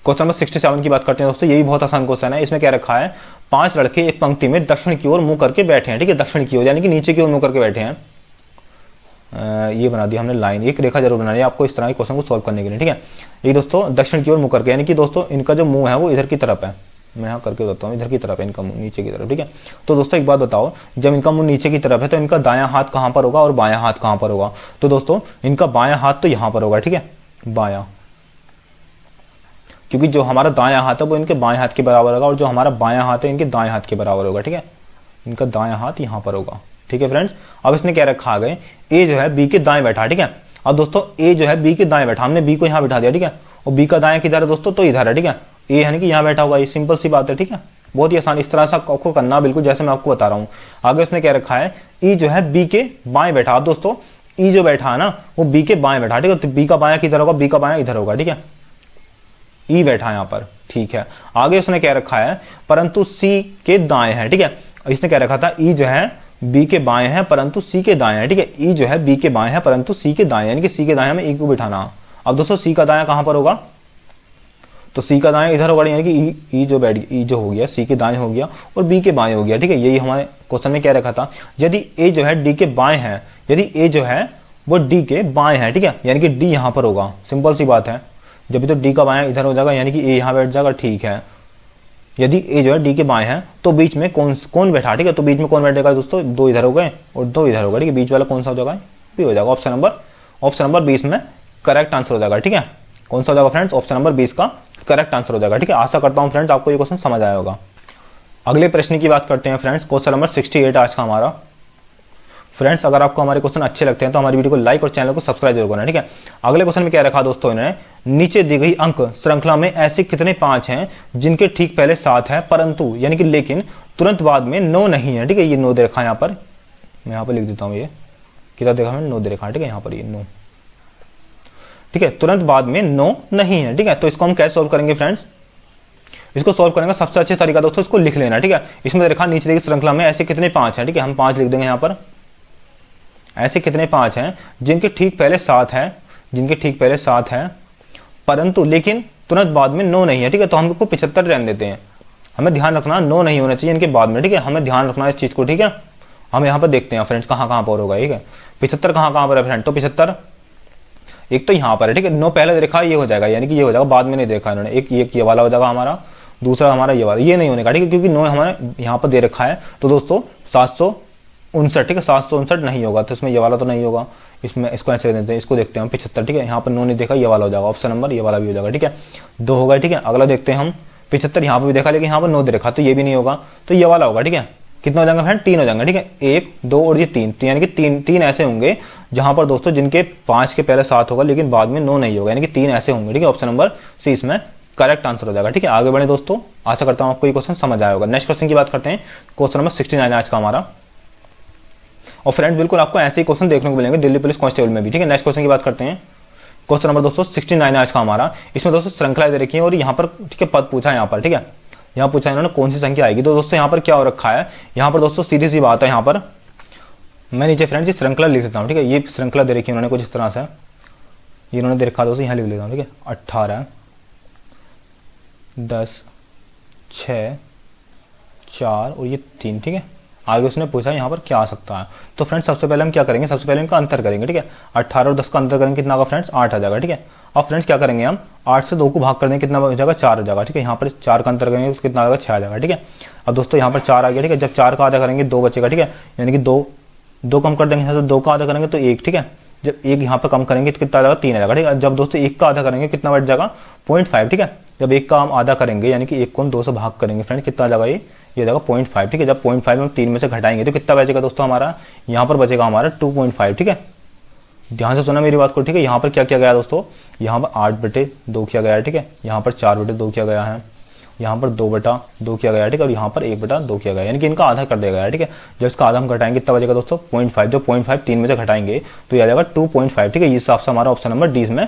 क्वेश्चन नंबर 67 की बात करते हैं दोस्तों, यही बहुत आसान क्वेश्चन है। इसमें क्या रखा है, 5 लड़के एक पंक्ति में दक्षिण की ओर मुंह करके बैठे हैं, ठीक है, दक्षिण की ओर यानी कि नीचे की ओर मुंह करके बैठे हैं। ये बना दिया हमने लाइन, एक रेखा जरूर बनानी है आपको इस तरह के क्वेश्चन को सॉल्व करने के लिए, ठीक है। ये दोस्तों दक्षिण की ओर मुंह करके, यानी कि दोस्तों इनका जो मुंह है वो इधर की तरफ है, मैं यहाँ करके बताता हूँ, इधर की तरफ है इनका मुंह, नीचे की तरफ, ठीक है। तो दोस्तों एक बात बताओ, जब इनका मुंह नीचे की तरफ है तो इनका दायां हाथ कहाँ पर होगा और बायां हाथ कहाँ पर होगा, तो दोस्तों इनका बायां हाथ तो यहाँ पर होगा, ठीक है, बायां, क्योंकि जो हमारा दायां हाथ है वो इनके बाएं हाथ के बराबर होगा, और जो हमारा बायां हाथ है इनके दाएं हाथ के बराबर होगा, ठीक है। इनका दायां हाथ यहाँ पर होगा, ठीक है फ्रेंड्स। अब इसने क्या रखा आगे, ए जो है बी के दाएं बैठा, ठीक है। अब दोस्तों ए जो है बी के दाएं बैठा, हमने बी को यहाँ बैठा दिया, ठीक है, और बी का दाएं किधर है दोस्तों, तो इधर है, ठीक है। ए यानी कि यहाँ बैठा हुआ, ये सिंपल सी बात है, ठीक है, बहुत ही आसान। इस तरह से आपको करना बिल्कुल जैसे मैं आपको बता रहा हूँ। आगे उसने क्या रखा है, ई जो है बी के बाएं बैठा। अब दोस्तों ई जो बैठा है ना वो बी के बाएं बैठा, ठीक है। तो बी का बायां किधर होगा, बी का बायां इधर होगा, ठीक है, ई बैठा है यहाँ पर, ठीक है। आगे उसने क्या रखा है, परंतु सी के दाएं है, ठीक है। इसने क्या रखा था, ई जो है बी के बाएं है परंतु सी के दाएं है, ठीक है। ई जो है बी के बाएं है परंतु सी के दाएं, यानी कि सी के दाएं में ई को बिठाना। अब दोस्तों सी का दायां कहां पर होगा, तो सी का दायां इधर होगा, यानी कि ई जो बैठ गया, ई जो हो गया सी के दाएं हो गया और बी के बाएं हो गया, ठीक है। यही हमारे क्वेश्चन में क्या रखा था, यदि ए जो है डी के बाएं है, यदि ए जो है वो डी के बाएं है, ठीक है, यानी कि डी यहाँ पर होगा, सिंपल सी बात है। जब भी तो डी का बायां इधर हो जाएगा, यानी कि ए यहाँ बैठ जाएगा, ठीक है। यदि ए जो है डी के बाएं है तो बीच में कौन बैठा, ठीक है, तो बीच में कौन बैठेगा दोस्तों, 2 इधर हो गए और 2 इधर हो गए, ठीक है। बीच वाला कौन सा हो जाएगा, बी हो जाएगा। ऑप्शन नंबर 20 में करेक्ट आंसर हो जाएगा, ठीक है। कौन सा हो जाएगा फ्रेंड्स, ऑप्शन नंबर 20 का करेक्ट आंसर हो जाएगा, ठीक है। आशा करता हूं फ्रेंड्स आपको ये क्वेश्चन समझ आया होगा। अगले प्रश्न की बात करते हैं फ्रेंड्स, क्वेश्चन नंबर 68 आज का हमारा। फ्रेंड्स अगर आपको हमारे क्वेश्चन अच्छे लगते हैं तो हमारी वीडियो को लाइक और चैनल को सब्सक्राइब जरूर करना, ठीक है। अगले क्वेश्चन में क्या रखा दोस्तों, इन्होंने नीचे दी गई अंक श्रृंखला में ऐसे कितने 5 हैं जिनके ठीक पहले 7 है परंतु यानी कि लेकिन तुरंत बाद में 9 नहीं है, ठीक है। ये 9 दे रखा है यहाँ पर, मैं यहाँ पर लिख देता हूँ, ये कितना देखा मैंने, 9 दे रखा है, ठीक है, यहाँ पर ये 9, ठीक है। तुरंत बाद में 9 नहीं है, ठीक है। तो इसको हम कैसे सोल्व करेंगे फ्रेंड्स, इसको सोल्व करेंगे सबसे अच्छा तरीका दोस्तों इसको लिख लेना, ठीक है। इसमें देखा नीचे देखिए श्रृंखला में ऐसे कितने 5 हैं, ठीक है, हम 5 लिख देंगे यहाँ पर। ऐसे कितने 5 हैं जिनके ठीक पहले 7 है, जिनके ठीक पहले 7 है परंतु लेकिन तुरंत बाद में 9 नहीं है, ठीक है। तो हम इसको 75 रहने देते हैं, हमें ध्यान रखना 9 नहीं होना चाहिए इनके बाद में, ठीक है, हमें ध्यान रखना इस चीज को, ठीक है। हम यहाँ पर देखते हैं फ्रेंड्स कहाँ कहाँ पर होगा, ठीक है। 75 कहाँ कहाँ पर है फ्रेंड, तो 75 एक तो यहाँ पर है, ठीक है। 9 पहले देखा ये हो जाएगा, यानी कि ये हो जाएगा, बाद में नहीं देखा इन्होंने। एक ये वाला हो जाएगा हमारा, दूसरा हमारा ये वाला, ये नहीं होने का, ठीक है, क्योंकि 9 हमारे यहाँ पर दे रखा है। तो दोस्तों 759, ठीक है, 759 नहीं होगा, तो इसमें ये वाला तो नहीं होगा, इसमें इसको ऐसे देते हैं, इसको देखते हैं हम 75, ठीक है। यहाँ पर 9 नहीं देखा, ये वाला हो जाएगा ऑप्शन नंबर, ये वाला भी हो जाएगा, ठीक है। 2 होगा, ठीक है। अगला देखते हैं हम 75, यहाँ पर भी देखा, लेकिन यहाँ पर 9 दे रखा, तो ये भी नहीं होगा, तो ये वाला होगा, ठीक है। कितना हो जाएगा फ्रेंड, 3 हो जाएंगे, ठीक है। 1 2 और ये 3, तो यानी कि तीन ऐसे होंगे जहां पर दोस्तों जिनके 5 के पहले 7 होगा लेकिन बाद में 9 नहीं होगा, यानी कि 3 ऐसे होंगे, ठीक है। ऑप्शन नंबर सी इसमें करेक्ट आंसर हो जाएगा, ठीक है। आगे बढ़े दोस्तों, आशा करता हूं आपको ये क्वेश्चन समझ आया होगा। नेक्स्ट क्वेश्चन की बात करते हैं, क्वेश्चन नंबर 69 आज का हमारा। और फ्रेंड बिल्कुल आपको ऐसे ही क्वेश्चन देखने को मिलेंगे दिल्ली पुलिस कांस्टेबल में भी, ठीक है। नेक्स्ट क्वेश्चन की बात करते हैं, क्वेश्चन नंबर दोस्तों 69 आज का हमारा। इसमें दोस्तों श्रृंखला दे रखी है और यहाँ पर, ठीक है, पद पूछा है यहाँ पर, ठीक है। यहाँ पूछा इन्होंने कौन सी संख्या आएगी, तो दोस्तों यहाँ पर क्या हो रखा है, यहाँ पर दोस्तों सीधी सी बात है, यहाँ पर मैं नीचे फ्रेंड्स ये श्रृंखला लिख देता हूँ, ठीक है। ये श्रृंखला दे रखी है उन्होंने कुछ इस तरह से, ये इन्होंने दे रखा दोस्तों, यहाँ लिख लेता हूँ, ठीक है। 18 10 6 4 और ये 3, ठीक है। आगे उसने पूछा यहाँ पर क्या आ सकता है, तो फ्रेंड्स सबसे पहले हम क्या करेंगे, सबसे पहले इनका अंतर करेंगे, ठीक है। 18 और 10 का अंतर करेंगे, कितना होगा फ्रेंड्स, 8 आ जाएगा, ठीक है। अब फ्रेंड्स क्या करेंगे हम, 8 से 2 को भाग कर देंगे, कितना हो जाएगा, 4 हो जाएगा, ठीक है। यहाँ पर 4 का अंतर करेंगे तो कितना आ जाएगा, 6 आ जाएगा, ठीक है। अब दोस्तों यहाँ पर 4 आ गया, ठीक है। जब 4 का आधा करेंगे 2 बचेगा, ठीक है, यानी कि 2 कम कर देंगे, यहाँ से 2 का आधा करेंगे तो 1, ठीक है। जब 1 यहाँ पर कम करेंगे तो कितना आ जाएगा, 3 आ जाएगा, ठीक है। जब दोस्तों 1 का आधा करेंगे कितना बढ़ जाएगा, 0.5, ठीक है। जब 1 का हम आधा करेंगे यानी कि 1 को हम 2 से भाग करेंगे फ्रेंड, कितना आ जाएगा, ये जाएगा 0.5, ठीक है। जब 0.5 हम 3 में से घटाएंगे तो कितना बचेगा दोस्तों हमारा, यहाँ पर बचेगा हमारा 2.5, ठीक है। ध्यान से सुना मेरी बात को, ठीक है। यहाँ पर क्या किया गया दोस्तों, यहाँ पर 8/2 किया गया है, ठीक है। यहाँ पर 4/2 किया गया है, यहाँ पर 2/2 किया गया है, ठीक है। और यहाँ पर 1/2 किया गया है, यानी कि इनका आधा कर दिया गया है, ठीक है। जब इसका आधा हम घटाएंगे कितना बचेगा दोस्तों, 0.5। जो 0.5 3 में से घटाएंगे तो ये आ जाएगा 2.5, ठीक है। इस हिसाब से हमारा ऑप्शन नंबर डी इसमें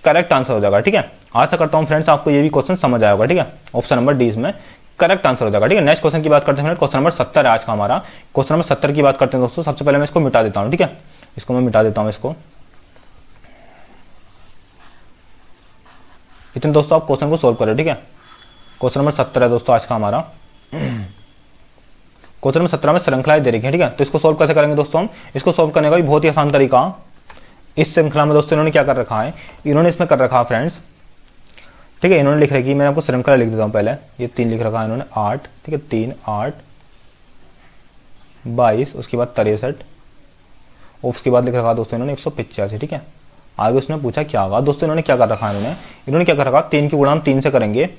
करेक्ट आंसर हो जाएगा, ठीक है। आशा करता हूँ फ्रेंड्स आपको ये भी क्वेश्चन समझ आया होगा, ठीक है। ऑप्शन नंबर डी इसमें करेक्ट आंसर हो जाएगा, ठीक है। नेक्स्ट क्वेश्चन की बात करते हैं, क्वेश्चन नंबर 70 है आज का हमारा। क्वेश्चन नंबर 70 की बात करते हैं दोस्तों, सबसे पहले मैं इसको मिटा देता हूँ, ठीक है। इसको मैं मिटा देता हूँ, इसको इतने दोस्तों आप क्वेश्चन को सोल्व करो, ठीक है। क्वेश्चन नंबर 70 है दोस्तों आज का हमारा। क्वेश्चन नंबर 17 में श्रृंखलाएं दे रखी है, ठीक है। तो इसको सोल्व कैसे करेंगे दोस्तों हम, इसको सोल्व करने का भी बहुत ही आसान तरीका, इस श्रृंखला में दोस्तों इन्होंने क्या कर रखा है, इन्होंने इसमें कर रखा है फ्रेंड्स, ठीक है। इन्होंने लिख रखी है, मैं आपको श्रृंखला लिख देता हूँ पहले, ये 3 लिख रखा है इन्होंने, 8, ठीक है, 3 8 22, उसके बाद 63 और उसके बाद लिख रखा है दोस्तों इन्होंने 185, ठीक है। आगे उसने पूछा क्या होगा, दोस्तों इन्होंने क्या कर रखा है, इन्होंने क्या कर रखा, 3 की गुणा हम 3 से करेंगे,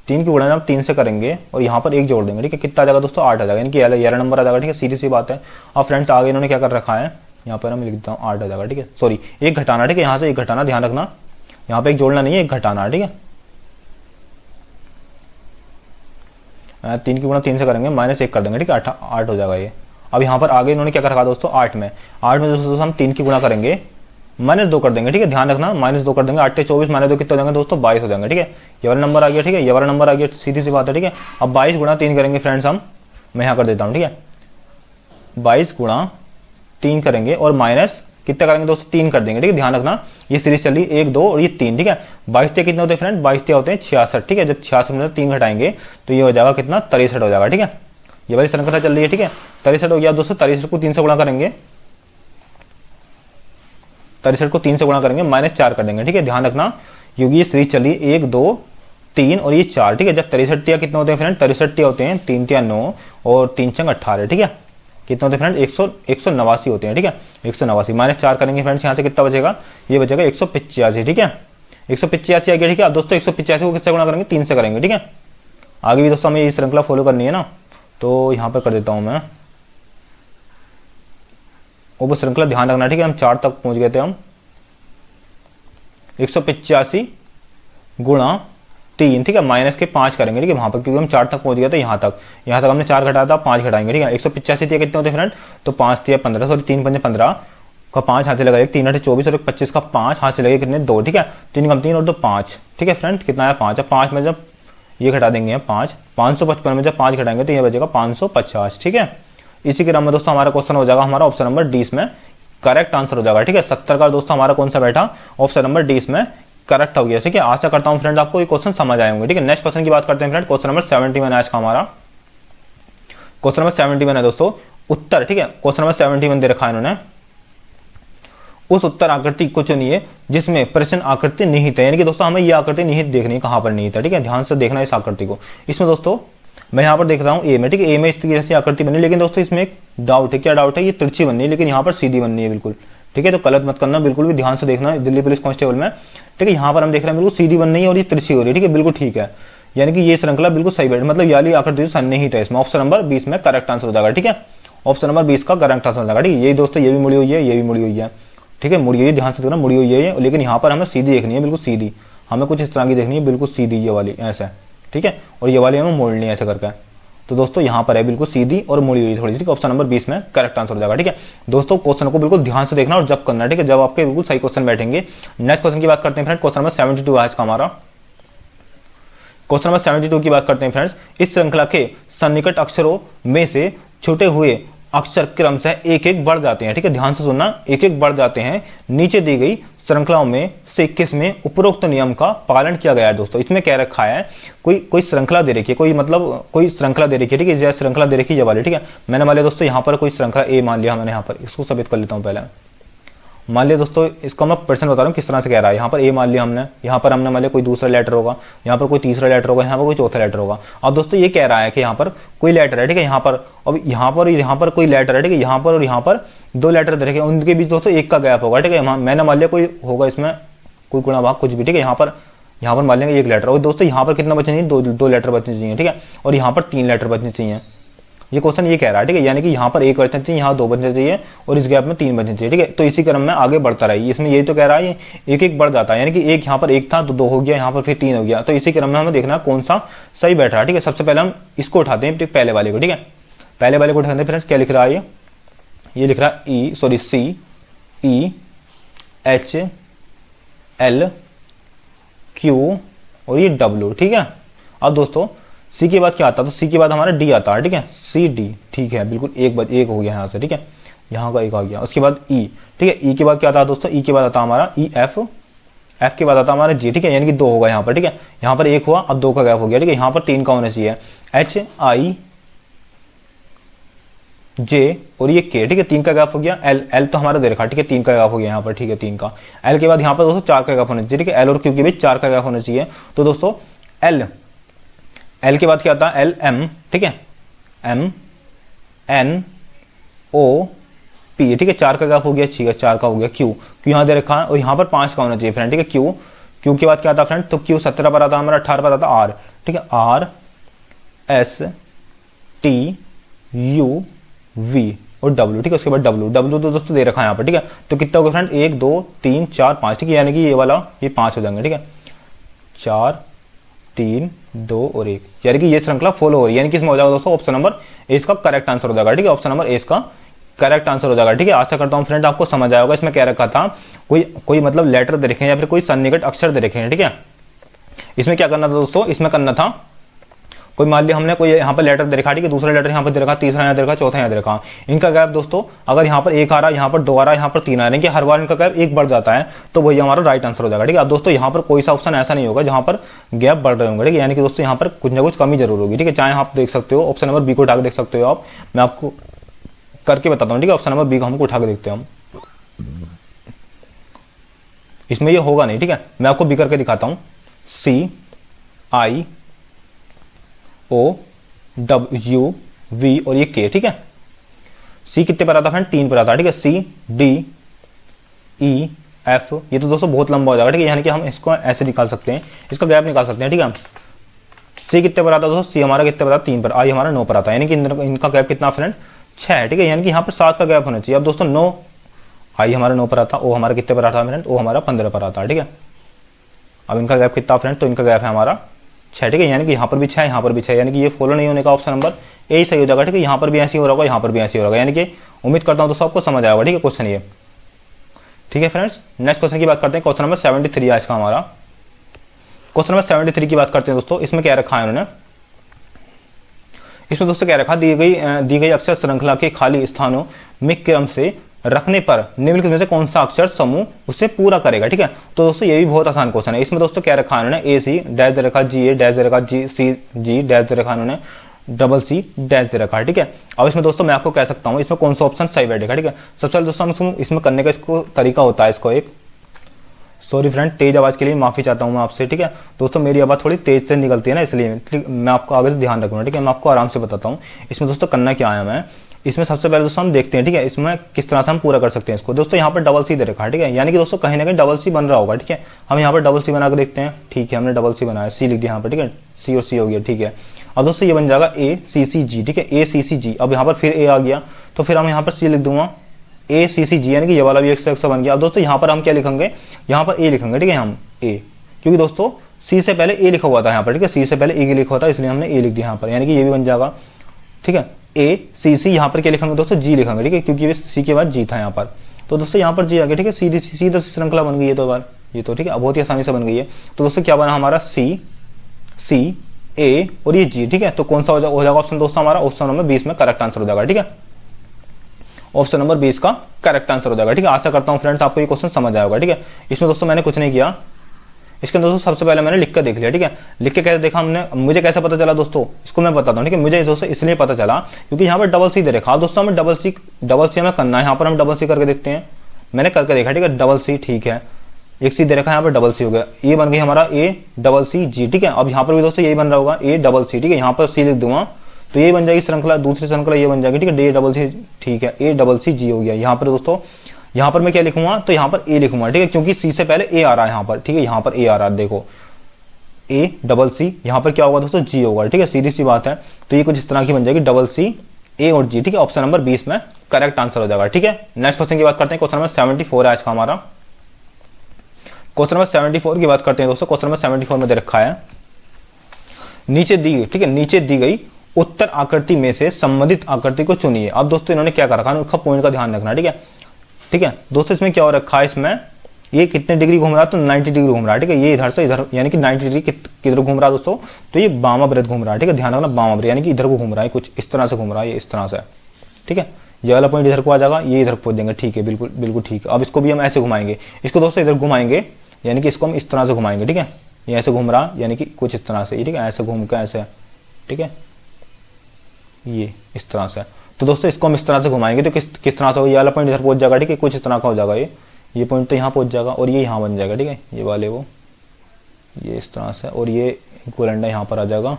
3 की गुणा हम 3 से करेंगे और यहाँ पर 1 जोड़ देंगे, ठीक है। कितना आ जाएगा दोस्तों, 8 आ जाएगा, यानी कि 11 नंबर आ जाएगा, ठीक है। सीधी सी बात है। अब फ्रेंड्स आगे इन्होंने क्या कर रखा है, यहाँ पर हम लिख देता हूँ 8 आ जाएगा, ठीक है। सॉरी 1 घटाना, ठीक है, यहाँ से 1 घटाना, ध्यान रखना, यहाँ पे 1 जोड़ना नहीं है, 1 घटाना, ठीक है। 3 की गुणा 3 से करेंगे, -1 कर देंगे, ठीक है, 8 हो जाएगा ये। अब यहाँ पर आगे इन्होंने क्या कर रखा दोस्तों, 8 में दोस्तों हम 3 की गुणा करेंगे, -2 कर देंगे, ठीक है। ध्यान रखना, -2 कर देंगे, 8 से 24 -2 कितने हो जाएंगे दोस्तों, 22 हो जाएंगे, ठीक है। ये वाला नंबर आ गया, ठीक है, ये वाला नंबर आ गया, सीधी सी बात है, ठीक है। अब 22 गुणा 3 करेंगे फ्रेंड्स हम, मैं यहाँ कर देता हूँ, ठीक है। 22 गुणा 3 करेंगे और माइनस कितना करेंगे दोस्तों, 3 कर देंगे, ठीक है। ध्यान रखना ये सीरीज चली 1 2 और ये 3, ठीक है। 22 कितने होते हैं फ्रेंड, 22 होते हैं 66, ठीक है। जब 66 में 3 घटाएंगे तो ये हो जाएगा कितना, 63 हो जाएगा, ठीक है। ये वाली श्रृंखला चल रही है, ठीक है। 63 हो गया दोस्तों, 63 को 3 से गुणा करेंगे, 63 को 3 से गुणा करेंगे, -4 कर देंगे, ठीक है। ध्यान रखना क्योंकि ये सीरीज चली 1 2 3 और ये 4, ठीक है। जब 63 कितने होते हैं फ्रेंड, 63 होते हैं 3 × 9 और 3 × 18, ठीक है। कितने होते हैं फ्रेंड, 189 होते हैं, ठीक है। 189 -4 करेंगे फ्रेंड्स, यहाँ से कितना बचेगा, ये बचेगा 185, ठीक है। 185 आ गया, ठीक है। अब दोस्तों 185 को किससे गुणा करेंगे, 3 से करेंगे, ठीक है। आगे भी दोस्तों हमें ये श्रृंखला फॉलो करनी है ना, तो यहाँ पर कर देता हूँ मैं वो श्रृंखला, ध्यान रखना, ठीक है। हम 4 तक पहुंच गए थे हम, 185 गुणा 3, ठीक है, माइनस के 5 करेंगे, ठीक है, वहां पर, क्योंकि हम 4 तक पहुंच गए थे, यहाँ तक हमने 4 घटाया था, 5 घटाएंगे, ठीक है। 185 कितने होते हैं फ्रेंड, तो 5 × 15, सॉरी 3 × 5 15 का 5 हाथ से लगाए, 3 × 8 24 और 25 का 5 हाथ से लगे, कितने 2, ठीक है। 3 कम 3 और 2 5, ठीक है फ्रेंड। कितना आया 5, 5 में जब ये घटा देंगे 5, 555 में जब 5 घटाएंगे तो ये बचेगा 550, ठीक है। इसी क्रम में दोस्तों हमारा क्वेश्चन हो जाएगा, हमारा ऑप्शन नंबर डी इसमें करेक्ट आंसर हो जाएगा, ठीक है। 70 का दोस्तों हमारा कौन सा बैठा, ऑप्शन नंबर डी इसमें करेक्ट हो गया, ठीक है। आशा करता हूं फ्रेंड आपको ये क्वेश्चन समझ आए होंगे, ठीक है। नेक्स्ट क्वेश्चन की बात करते हैं फ्रेंड, क्वेश्चन नंबर 71 आज का हमारा। क्वेश्चन नंबर 71 है दोस्तों, उत्तर, ठीक है, क्वेश्चन नंबर 71 दे रखा है इन्होंने, उस उत्तर आकृति को चुनिए जिसमें प्रश्न आकृति निहित है। यानी कि दोस्तों हमें ये आकृति निहित देखनी है, कहां पर निहित है, ठीक है, ध्यान से देखना इस आकृति को। इसमें दोस्तों मैं यहाँ पर देख रहा हूँ ए में, ठीक है, ए में इस तरीके से आकृति बनी, लेकिन दोस्तों इसमें एक डाउट है। क्या डाउट है? ये तिरछी बननी है, लेकिन यहाँ पर सीधी बननी है बिल्कुल, ठीक है, तो गलत मत करना, बिल्कुल भी ध्यान से देखना दिल्ली पुलिस कांस्टेबल में, ठीक है। यहाँ पर हम देख रहे हैं बिल्कुल सीधी बन रही है और ये तिरछी हो रही है, ठीक है, बिल्कुल ठीक है। यानी कि ये श्रृंखला बिल्कुल सही बैठ, मतलब याली आकृति सन्निहित है इसमें। ऑप्शन नंबर 20 में करेक्ट आंसर हो जाएगा, ठीक है, ऑप्शन नंबर 20 का करेक्ट आंसर हो जाएगा, ठीक है। ये दोस्तों ये भी मुड़ी हुई है, ये भी मुड़ी हुई है, ठीक है, मुड़ी हुई है, ध्यान से देखना, मुड़ी हुई है, लेकिन यहाँ पर हमें सीधी देखनी है, बिल्कुल सीधी, हमें कुछ इस तरह की देखनी है, बिल्कुल सीधी ये वाली ऐसा, ठीक है, और ये वाली हमें मोड़नी है ऐसे करके। तो दोस्तों यहाँ पर है बिल्कुल सीधी और मुड़ी हुई थोड़ी सी, ठीक है, ऑप्शन नंबर 20 में करेक्ट आंसर हो जाएगा, ठीक है। दोस्तों क्वेश्चन को बिल्कुल ध्यान से देखना और जब करना, ठीक है, जब आपके बिल्कुल सही क्वेश्चन बैठेंगे। नेक्स्ट क्वेश्चन की बात करते हैं फ्रेंड, क्वेश्चन नंबर 72 आज का हमारा। क्वेश्चन नंबर 72 की बात करते हैं फ्रेंड्स, इस श्रृंखला के सन्निकट अक्षरों में से छूटे हुए अक्षर क्रम से एक एक बढ़ जाते हैं, ठीक है, ध्यान से सुनना, एक एक बढ़ जाते हैं। नीचे दी गई श्रृंखलाओं में से किसमें उपरोक्त नियम का पालन किया गया है? दोस्तों इसमें क्या रखा है, कोई श्रृंखला दे रखी है, कोई मतलब कोई श्रृंखला दे रखी है, ठीक है, जैसे श्रृंखला दे रखी है ये वाली, ठीक है। मैंने मान लिया दोस्तों यहाँ पर कोई श्रृंखला ए मान लिया मैंने, यहाँ पर इसको सफेद कर लेता हूँ पहले। मान लिया दोस्तों, इसको मैं प्रश्न बता रहा हूँ किस तरह से कह रहा है। यहाँ पर ए मान लिया हमने, यहाँ पर हमने मान लिया कोई दूसरा लेटर होगा, यहाँ पर कोई तीसरा लेटर होगा, यहाँ पर कोई चौथा लेटर होगा। अब दोस्तों ये कह रहा है कि यहाँ पर कोई लेटर है, ठीक है, यहाँ पर, अब यहाँ पर कोई लेटर है, ठीक है, यहाँ पर और यहाँ पर दो लेटर दे रखे, उनके बीच दोस्तों एक का गैप होगा, ठीक है। मैंने मान लिया कोई होगा इसमें कोई गुणा भाग कुछ भी, ठीक है, यहाँ पर मान लेंगे एक लेटर, और दोस्तों यहाँ पर कितना बचना चाहिए, दो लेटर बचने चाहिए, ठीक है, और यहाँ पर 3 लेटर बचने चाहिए। ये क्वेश्चन ये कह रहा है, ठीक है, यानी कि यहाँ पर 1 बचना चाहिए, यहाँ 2 बचने चाहिए और इस गैप में 3 बचने चाहिए, ठीक है। तो इसी क्रम में आगे बढ़ता रही, इसमें यही तो कह रहा है, एक एक बढ़ जाता है, यानी कि एक यहाँ पर 1 था तो 2 हो गया, यहाँ पर फिर 3 हो गया। तो इसी क्रम में हमें देखना कौन सा सही बैठ रहा है, ठीक है। सबसे पहले हम इसको उठाते हैं, पहले वाले को, ठीक है, पहले वाले को उठाते हैं फ्रेंड्स। क्या लिख रहा है ये लिख रहा है CEHL Q और ये W, ठीक है। अब दोस्तों सी के बाद क्या आता है, तो सी के बाद हमारा डी आता है, ठीक है, CD, ठीक है, बिल्कुल एक हो गया यहाँ से, ठीक है, यहाँ का एक आ गया। उसके बाद E, ठीक है, E के बाद क्या आता है दोस्तों, E के बाद आता है हमारा EF, F के बाद आता है हमारा G, ठीक है, यानी कि 2 होगा यहाँ पर, ठीक है, यहाँ पर 1 हुआ, अब 2 का गैप हो गया, ठीक है, यहाँ पर 3 का होना चाहिए, HIJ और ये K, ठीक है, 3 का गैप हो गया। L तो हमारा दे रखा, ठीक है, 3 का गैप हो गया यहाँ पर, ठीक है, 3 का। L के बाद यहाँ पर दोस्तों 4 का गैप होना चाहिए, ठीक है, L और Q के बीच 4 का गैप होना चाहिए। तो दोस्तों L के बाद क्या आता है, LM, ठीक है, MNOP, ठीक है, 4 का गैप हो गया, ठीक है, 4 का हो गया। Q यहाँ दे रखा है और यहाँ पर 5 का होना चाहिए फ्रेंड, ठीक है। Q के बाद क्या आता है फ्रेंड, तो Q 17 पर आता है हमारा, 18 पर आता है R, ठीक है, RSTUV और W, ठीक है, उसके बाद W तो दोस्तों दे रखा है यहाँ पर, ठीक है। तो कितना होगा फ्रेंड, 1 2 3 4 5, ठीक है, यानी कि ये वाला ये 5 हो जाएंगे, ठीक है, 4 3 2 और 1, यानी कि ये श्रृंखला फॉलो हो रही है, यानी कि इसमें हो जाएगा दोस्तों ऑप्शन नंबर ए इसका करेक्ट आंसर हो जाएगा, ठीक है, ऑप्शन नंबर ए इसका करेक्ट आंसर हो जाएगा, ठीक है। आशा करता हूँ फ्रेंड आपको समझ आया होगा। इसमें क्या रखा था, कोई मतलब लेटर दे रखे हैं या फिर कोई सन्निकट अक्षर दे रखे हैं, ठीक है। इसमें क्या करना था दोस्तों, इसमें करना था कोई मान लिया हमने कोई यहाँ पर लेटर दे रखा, ठीक है, दूसरा लेटर यहाँ पर दे रखा, तीसरा यहाँ दे रखा, चौथा यहाँ दे रखा, इनका गैप दोस्तों अगर यहाँ पर 1 आ रहा है, यहाँ पर 2 आ रहा है, यहाँ पर 3 आ रहा है, कि हर बार इनका गैप 1 बढ़ जाता है, तो वही हमारा राइट आंसर हो जाएगा, ठीक है। अब दोस्तों यहाँ पर कोई सा ऑप्शन ऐसा नहीं होगा जहाँ पर गैप बढ़ रहे होंगे, ठीक है, यानी कि दोस्तों यहाँ पर कुछ ना कुछ कमी जरूर होगी, ठीक है। चाहे आप देख सकते हो ऑप्शन नंबर बी को उठा के देख सकते हो आप, मैं आपको करके बताता हूँ, ठीक है, ऑप्शन नंबर बी को हमको उठा के देखते हैं हम, इसमें ये होगा नहीं, ठीक है, मैं आपको बी करके दिखाता हूँ। CIOWV और ये K, ठीक है। C कितने पर आता है फ्रेंड, 3 पर आता है, ठीक है, CDEF, ये तो दोस्तों बहुत लंबा हो जाएगा, ठीक है, यानी कि हम इसको ऐसे निकाल सकते हैं, इसका गैप निकाल सकते हैं, ठीक है। C कितने पर आता है दोस्तों, C हमारा कितने पर आता है, 3 पर, I हमारा 9 पर आता है, यानी कि इनका गैप कितना फ्रेंड 6 है, ठीक है, यानी कि यहाँ पर 7 का गैप होना चाहिए। अब दोस्तों 9 I हमारा 9 पर आता है, O हमारा कितने पर आता है फ्रेंड, O हमारा 15 पर आता है, ठीक है। अब इनका गैप कितना फ्रेंड, तो इनका गैप है हमारा 6, ठीक है, यानी कि यहाँ पर भी 6, यहाँ पर भी 6, यानी कि ये फॉलो नहीं होने का ऑप्शन नंबर ए सही हो जाएगा, ठीक है। यहाँ पर भी ऐसे ही हो रहा होगा, यहाँ पर भी ऐसे ही हो रहा होगा, यानी कि उम्मीद करता हूँ दोस्तों आपको समझ आएगा, ठीक है, क्वेश्चन ये, ठीक है फ्रेंड्स। नेक्स्ट क्वेश्चन की बात करते हैं, क्वेश्चन नंबर 73 आज का हमारा। क्वेश्चन नंबर 73 की बात करते हैं दोस्तों। इसमें क्या रखा है उन्होंने, इसमें दोस्तों क्या रखा, दी गई अक्षर श्रृंखला के खाली स्थानों में क्रम से रखने पर निम्नलिखित में से कौन सा अक्षर समूह उसे पूरा करेगा, ठीक है। तो दोस्तों ये भी बहुत आसान क्वेश्चन है। इसमें दोस्तों क्या रखा है उन्होंने, ए सी डैश दे रखा, जी ए डैश दे रखा, जी सी जी डैश दे रखा उन्होंने, डबल सी डैश दे रखा है, ठीक है। अब इसमें दोस्तों मैं आपको कह सकता हूँ इसमें कौन सा ऑप्शन सही बैठेगा, ठीक है। सबसे पहले दोस्तों हम इसमें करने का इसको तरीका होता है, इसको एक सॉरी फ्रेंड तेज आवाज़ के लिए माफ़ी चाहता हूँ मैं आपसे, ठीक है दोस्तों। मेरी आवाज़ थोड़ी तेज से निकलती है ना, इसलिए मैं आपको आगे से ध्यान रखूँगा, ठीक है। मैं आपको आराम से बताता हूँ इसमें दोस्तों करना क्या है। मैं इसमें सबसे पहले दोस्तों हम देखते हैं, ठीक है, इसमें किस तरह से हम पूरा कर सकते हैं इसको। दोस्तों यहाँ पर डबल सी दे रखा है, ठीक है, यानी कि दोस्तों कहीं ना कहीं डबल सी बन रहा होगा, ठीक है। हम यहाँ पर डबल सी बना कर देखते हैं, ठीक है, हमने डबल सी बनाया, सी लिख दिया यहाँ पर, ठीक है, सी और सी हो गया, ठीक है। अब दोस्तों ये बन जाएगा ए सी सी जी, ठीक है, ए सी सी जी। अब यहाँ पर फिर ए आ गया, तो फिर हम यहाँ पर सी लिख दूंगा, ए सी सी जी, यानी कि ये वाला भी 100 बन गया। अब दोस्तों यहाँ पर हम क्या लिखेंगे, यहाँ पर ए लिखेंगे, ठीक है, हम ए, क्योंकि दोस्तों सी से पहले ए लिखा हुआ था यहाँ पर, ठीक है, सी से पहले ए लिखा हुआ था, इसलिए हमने ए लिख दिया यहाँ पर, यानी कि ये भी बन जाएगा, ठीक है। ए सी सी यहाँ पर क्या लिखेंगे दोस्तों, जी लिखेंगे, ठीक है, क्योंकि सी के बाद जी था यहाँ पर। तो दोस्तों यहाँ पर जी आ गया, ठीक है, सीधी सीधी श्रृंखला बन गई है, तो बार ये तो, ठीक है, बहुत ही आसानी से बन गई है। तो दोस्तों क्या बना हमारा, सी सी ए और ये जी, ठीक है। तो कौन सा हो जाएगा ऑप्शन दोस्तों हमारा, ऑप्शन नंबर 20 में करेक्ट आंसर हो जाएगा, ठीक है, ऑप्शन नंबर 20 का करेक्ट आंसर हो जाएगा, ठीक है। आशा करता हूँ फ्रेंड्स आपको ये क्वेश्चन समझ आएगा, ठीक है। इसमें दोस्तों मैंने कुछ नहीं किया, इसके दोस्तों सबसे पहले मैंने लिख कर देख लिया, ठीक है। लिख के कैसे देखा हमने, मुझे कैसे पता चला दोस्तों, इसको मैं बताता हूँ, ठीक है। मुझे दोस्तों इसलिए पता चला क्योंकि यहाँ पर डबल सी दे रखा है। दोस्तों हमें डबल सी हमें करना है, यहाँ पर हम डबल सी करके देखते हैं, मैंने करके देखा, ठीक है, डबल सी, ठीक है, एक सी दे रखा है, यहाँ पर डबल सी हो गया, ये बन गई हमारा ए डबल सी जी, ठीक है। अब यहाँ पर भी दोस्तों यही बन रहा होगा, ए डबल सी, ठीक है, यहाँ पर सी लिख दूंगा तो ये बन जाएगी श्रृंखला, दूसरी श्रृंखला ये बन जाएगी, ठीक है, डी डबल सी, ठीक है, ए डबल सी जी हो गया। यहाँ पर दोस्तों यहाँ पर मैं क्या लिखूंगा, तो यहाँ पर ए लिखूंगा, ठीक है, क्योंकि सी से पहले ए आ रहा है यहाँ पर, ठीक है, यहाँ पर ए आ रहा है, देखो ए डबल सी, यहाँ पर क्या होगा दोस्तों, जी होगा, ठीक है, सीधी सी बात है। तो ये कुछ इस तरह की बन जाएगी, डबल सी ए और जी, ठीक है, ऑप्शन नंबर 20 में करेक्ट आंसर हो जाएगा, ठीक है। नेक्स्ट क्वेश्चन की बात करते हैं, क्वेश्चन नंबर 74 है आज का हमारा। क्वेश्चन नंबर 74 की बात करते हैं दोस्तों। क्वेश्चन नंबर 74 में दे रखा है, नीचे दी गई, ठीक है, नीचे दी गई उत्तर आकृति में से संबंधित आकृति को चुनिए। अब दोस्तों इन्होंने क्या कर रखा है, उनका पॉइंट का ध्यान रखना, ठीक है, ठीक है दोस्तों। इसमें क्या हो रखा है, इसमें ये कितने डिग्री घूम रहा है, तो 90 डिग्री घूम रहा है, ठीक है, ये इधर से इधर, यानी कि 90 डिग्री किधर घूम रहा है दोस्तों, तो ये वामाव्रत घूम रहा है, ठीक है, ध्यान रखना, वामाव्रत यानी कि इधर को घूम रहा है, कुछ इस तरह से घूम रहा है, ये इस तरह से, ठीक है। ये वाला पॉइंट इधर को आ जाएगा, ये इधर पहुंच देंगे, ठीक है, बिल्कुल बिल्कुल ठीक है। अब इसको भी हम ऐसे घुमाएंगे, इसको दोस्तों इधर घुमाएंगे, यानी कि इसको हम इस तरह से घुमाएंगे, ठीक है, ये ऐसे घूम रहा यानी कि कुछ इस तरह से, ठीक है, ऐसे घूम के ऐसे, ठीक है, ये इस तरह से। तो दोस्तों इसको हम इस तरह से घुमाएंगे तो किस तरह से, ये वाला पॉइंट इधर पहुंच जाएगा, ठीक है, कुछ इस तरह का हो जाएगा, ये पॉइंट तो यहाँ पहुंच जाएगा और ये यहाँ बन जाएगा, ठीक है, ये वाले वो ये इस तरह से, और ये गोलंडा यहाँ पर आ जाएगा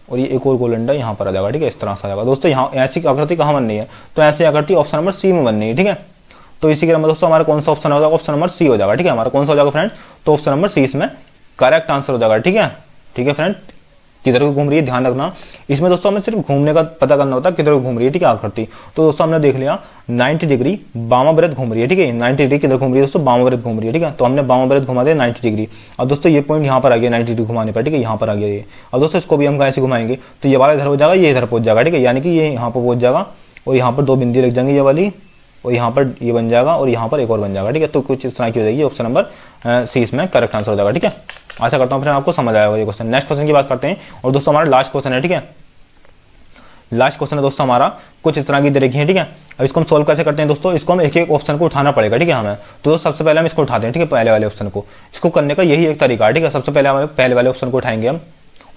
और ये एक और गोलंडा यहाँ पर आ जाएगा, ठीक है, इस तरह से आ जाएगा। दोस्तों यहाँ ऐसी आकृति कहाँ बननी है, तो ऐसी आकृति ऑप्शन नंबर सी में बननी है, ठीक है। तो इसी क्रम में दोस्तों हमारा कौन सा ऑप्शन हो जाएगा, ऑप्शन नंबर सी हो जाएगा, ठीक है, हमारा कौन सा हो जाएगा फ्रेंड, तो ऑप्शन नंबर सी इसमें करेक्ट आंसर हो जाएगा, ठीक है, ठीक है फ्रेंड। किधर को घूम रही है ध्यान रखना, इसमें दोस्तों हमें सिर्फ घूमने का पता करना होता है, किधर को घूम रही है, ठीक है, आकृति। तो दोस्तों हमने देख लिया 90 डिग्री वामाव्रत घूम रही है, ठीक है, 90 डिग्री किधर घूम रही है दोस्तों, वामाव्रत घूम रही है, ठीक है, तो हमने वामाव्रत घुमा दिया 90 डिग्री। अब दोस्तों ये पॉइंट यहाँ पर आ गया 90 डिग्री घुमाने पर, ठीक है, यहाँ पर आ गया ये। अब दोस्तों इसको भी हम कैसे घुमाएंगे, तो ये वाला इधर हो जाएगा, ये इधर पहुंच जाएगा, ठीक है, यानी कि ये यहाँ पर पहुंच जाएगा और यहाँ पर 2 बिंदी लग जाएंगे, ये वाली, और यहाँ पर ये बन जाएगा और यहाँ पर एक और बन जाएगा, ठीक है। तो कुछ इस तरह की हो जाएगी, ऑप्शन नंबर सी इसमें करेक्ट आंसर हो जाएगा, ठीक है। आशा करता हूँ फ्रेंड आपको समझ आएगा ये क्वेश्चन। नेक्स्ट क्वेश्चन की बात करते हैं और दोस्तों हमारा लास्ट क्वेश्चन है, ठीक है, लास्ट क्वेश्चन है दोस्तों हमारा, कुछ इस तरह की दे रखी है, ठीक है। अब इसको हम सोल्व कैसे करते हैं दोस्तों, इसको हम एक एक ऑप्शन को उठाना पड़ेगा, ठीक है हमें। तो दोस्तों सबसे पहले हम इसको उठाते हैं, ठीक है, पहले वाले ऑप्शन को। इसको करने का यही एक तरीका है, ठीक है। सबसे पहले हमें पहले वाले ऑप्शन को उठाएंगे हम,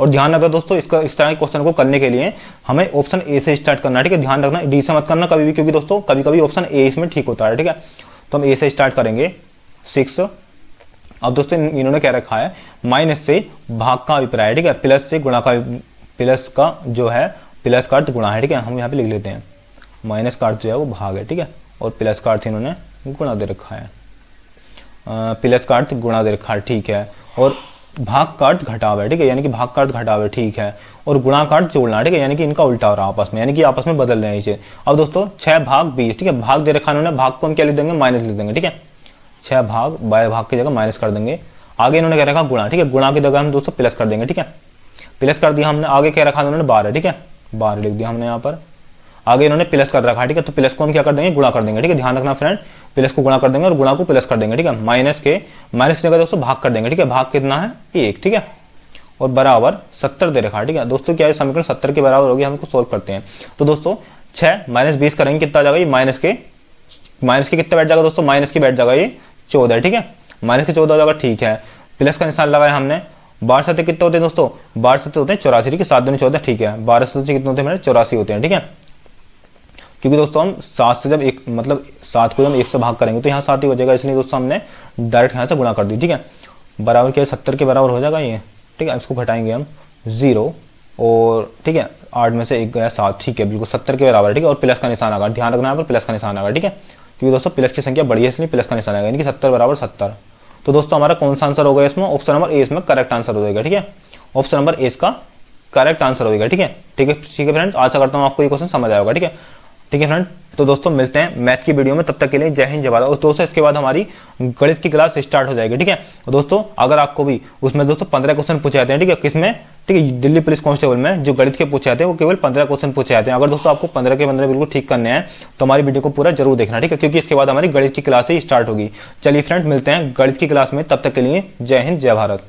और ध्यान रखना दोस्तों इसका इस तरह के क्वेश्चन को करने के लिए हमें ऑप्शन ए से स्टार्ट करना है, ठीक है, ध्यान रखना, डी से मत करना कभी भी, क्योंकि दोस्तों कभी कभी ऑप्शन ए इसमें ठीक होता है, ठीक है। तो हम ए से स्टार्ट करेंगे 6। अब दोस्तों इन्होंने क्या रखा है, माइनस से भाग का अभिप्राय, ठीक है, प्लस से गुणा का, प्लस का जो है प्लस का अर्थ गुणा है, ठीक है, हम यहाँ पे लिख लेते हैं, माइनस का अर्थ जो है वो भाग है, ठीक है, और प्लस का अर्थ इन्होंने गुणा दे रखा है, प्लस का अर्थ गुणा दे रखा है, ठीक है, और भाग का अर्थ घटाव है, ठीक है, यानी कि भाग का अर्थ घटाव है, ठीक है, और गुणा का अर्थ जोड़ना, ठीक है, यानी कि इनका उल्टा हो रहा है आपस में, यानी कि आपस में बदल रहे हैं इसे। अब दोस्तों 6 भाग 20, ठीक है, भाग दे रखा इन्होंने, भाग को हम क्या लिख देंगे, माइनस लिख देंगे, ठीक है, 6 भाग बाय भाग की जगह माइनस कर देंगे। आगे इन्होंने क्या रखा, गुणा, ठीक है, गुणा की जगह हम दोस्तों प्लस कर देंगे, ठीक है, प्लस कर दिया हमने। आगे क्या रखा उन्होंने, 12, ठीक है, 12 लिख दिया हमने यहाँ पर। आगे इन्होंने प्लस कर रखा है, ठीक है, तो प्लस को हम क्या कर देंगे, गुणा कर देंगे, ठीक है, ध्यान रखना फ्रेंड, प्लस को गुणा कर देंगे और गुणा को प्लस कर देंगे, ठीक है, माइनस की जगह दोस्तों भाग कर देंगे, ठीक है, भाग कितना है 1, ठीक है, और बराबर 70 दे रखा है, ठीक है। दोस्तों क्या है, समीकरण 70 के बराबर होगी, हम इसको सोल्व करते हैं। तो दोस्तों 6 माइनस 20 करेंगे, कितना आ जाएगा, ये माइनस के कितना बैठ जाएगा दोस्तों, माइनस के बैठ जाएगा ये 14, ठीक है, माइनस के 14 हो जाएगा, ठीक है, प्लस का निशान लगाया हमने, 12 7 कितने होते हैं दोस्तों, 12 7 होते हैं 84, ठीक है, 7 दूनी 14, ठीक है, 12 7 कितने होते हैं, 84 होते हैं, ठीक है। क्योंकि दोस्तों हम 7 से जब एक मतलब 7 को हम 1 से भाग करेंगे तो यहाँ 7 ही हो जाएगा, इसलिए दोस्तों हमने डायरेक्ट यहाँ से गुणा कर दी, ठीक है। बराबर क्या है, 70 के बराबर हो जाएगा ये, ठीक है। इसको घटाएंगे हम 0 और ठीक है 8 में से 1 गया 7, ठीक है, बिल्कुल 70 के बराबर, ठीक है। और प्लस का निशान आएगा, ध्यान रखना यहाँ पर प्लस का निशान आएगा, ठीक है, क्योंकि दोस्तों प्लस की संख्या बड़ी है इसलिए प्लस का निशान आएगा, यानी कि 70 बराबर 70। तो दोस्तों हमारा कौन सा आंसर होगा इसमें, ऑप्शन नंबर ए इसमें करेक्ट आंसर हो जाएगा, ठीक है। ऑप्शन नंबर ए इसका करेक्ट आंसर होगा, ठीक है, ठीक है, ठीक है फ्रेंड्स। आशा करता हूँ आपको ये क्वेश्चन समझ आएगा, ठीक है, ठीक है फ्रेंड। तो दोस्तों मिलते हैं मैथ की वीडियो में, तब तक के लिए जय हिंद जय भारत। और दोस्तों इसके बाद हमारी गणित की क्लास स्टार्ट हो जाएगी, ठीक है। और दोस्तों अगर आपको भी उसमें दोस्तों 15 क्वेश्चन पूछे जाते हैं, ठीक है, किसमें, ठीक है, दिल्ली पुलिस कांस्टेबल में जो गणित के पूछे जाते हैं वो केवल 15 क्वेश्चन पूछे जाते हैं। अगर दोस्तों आपको 15 के 15 बिल्कुल ठीक करने हैं तो हमारी वीडियो को पूरा जरूर देखना, ठीक है, क्योंकि इसके बाद हमारी गणित की क्लास ही स्टार्ट होगी। चलिए फ्रेंड मिलते हैं गणित की क्लास में, तब तक के लिए जय हिंद जय भारत।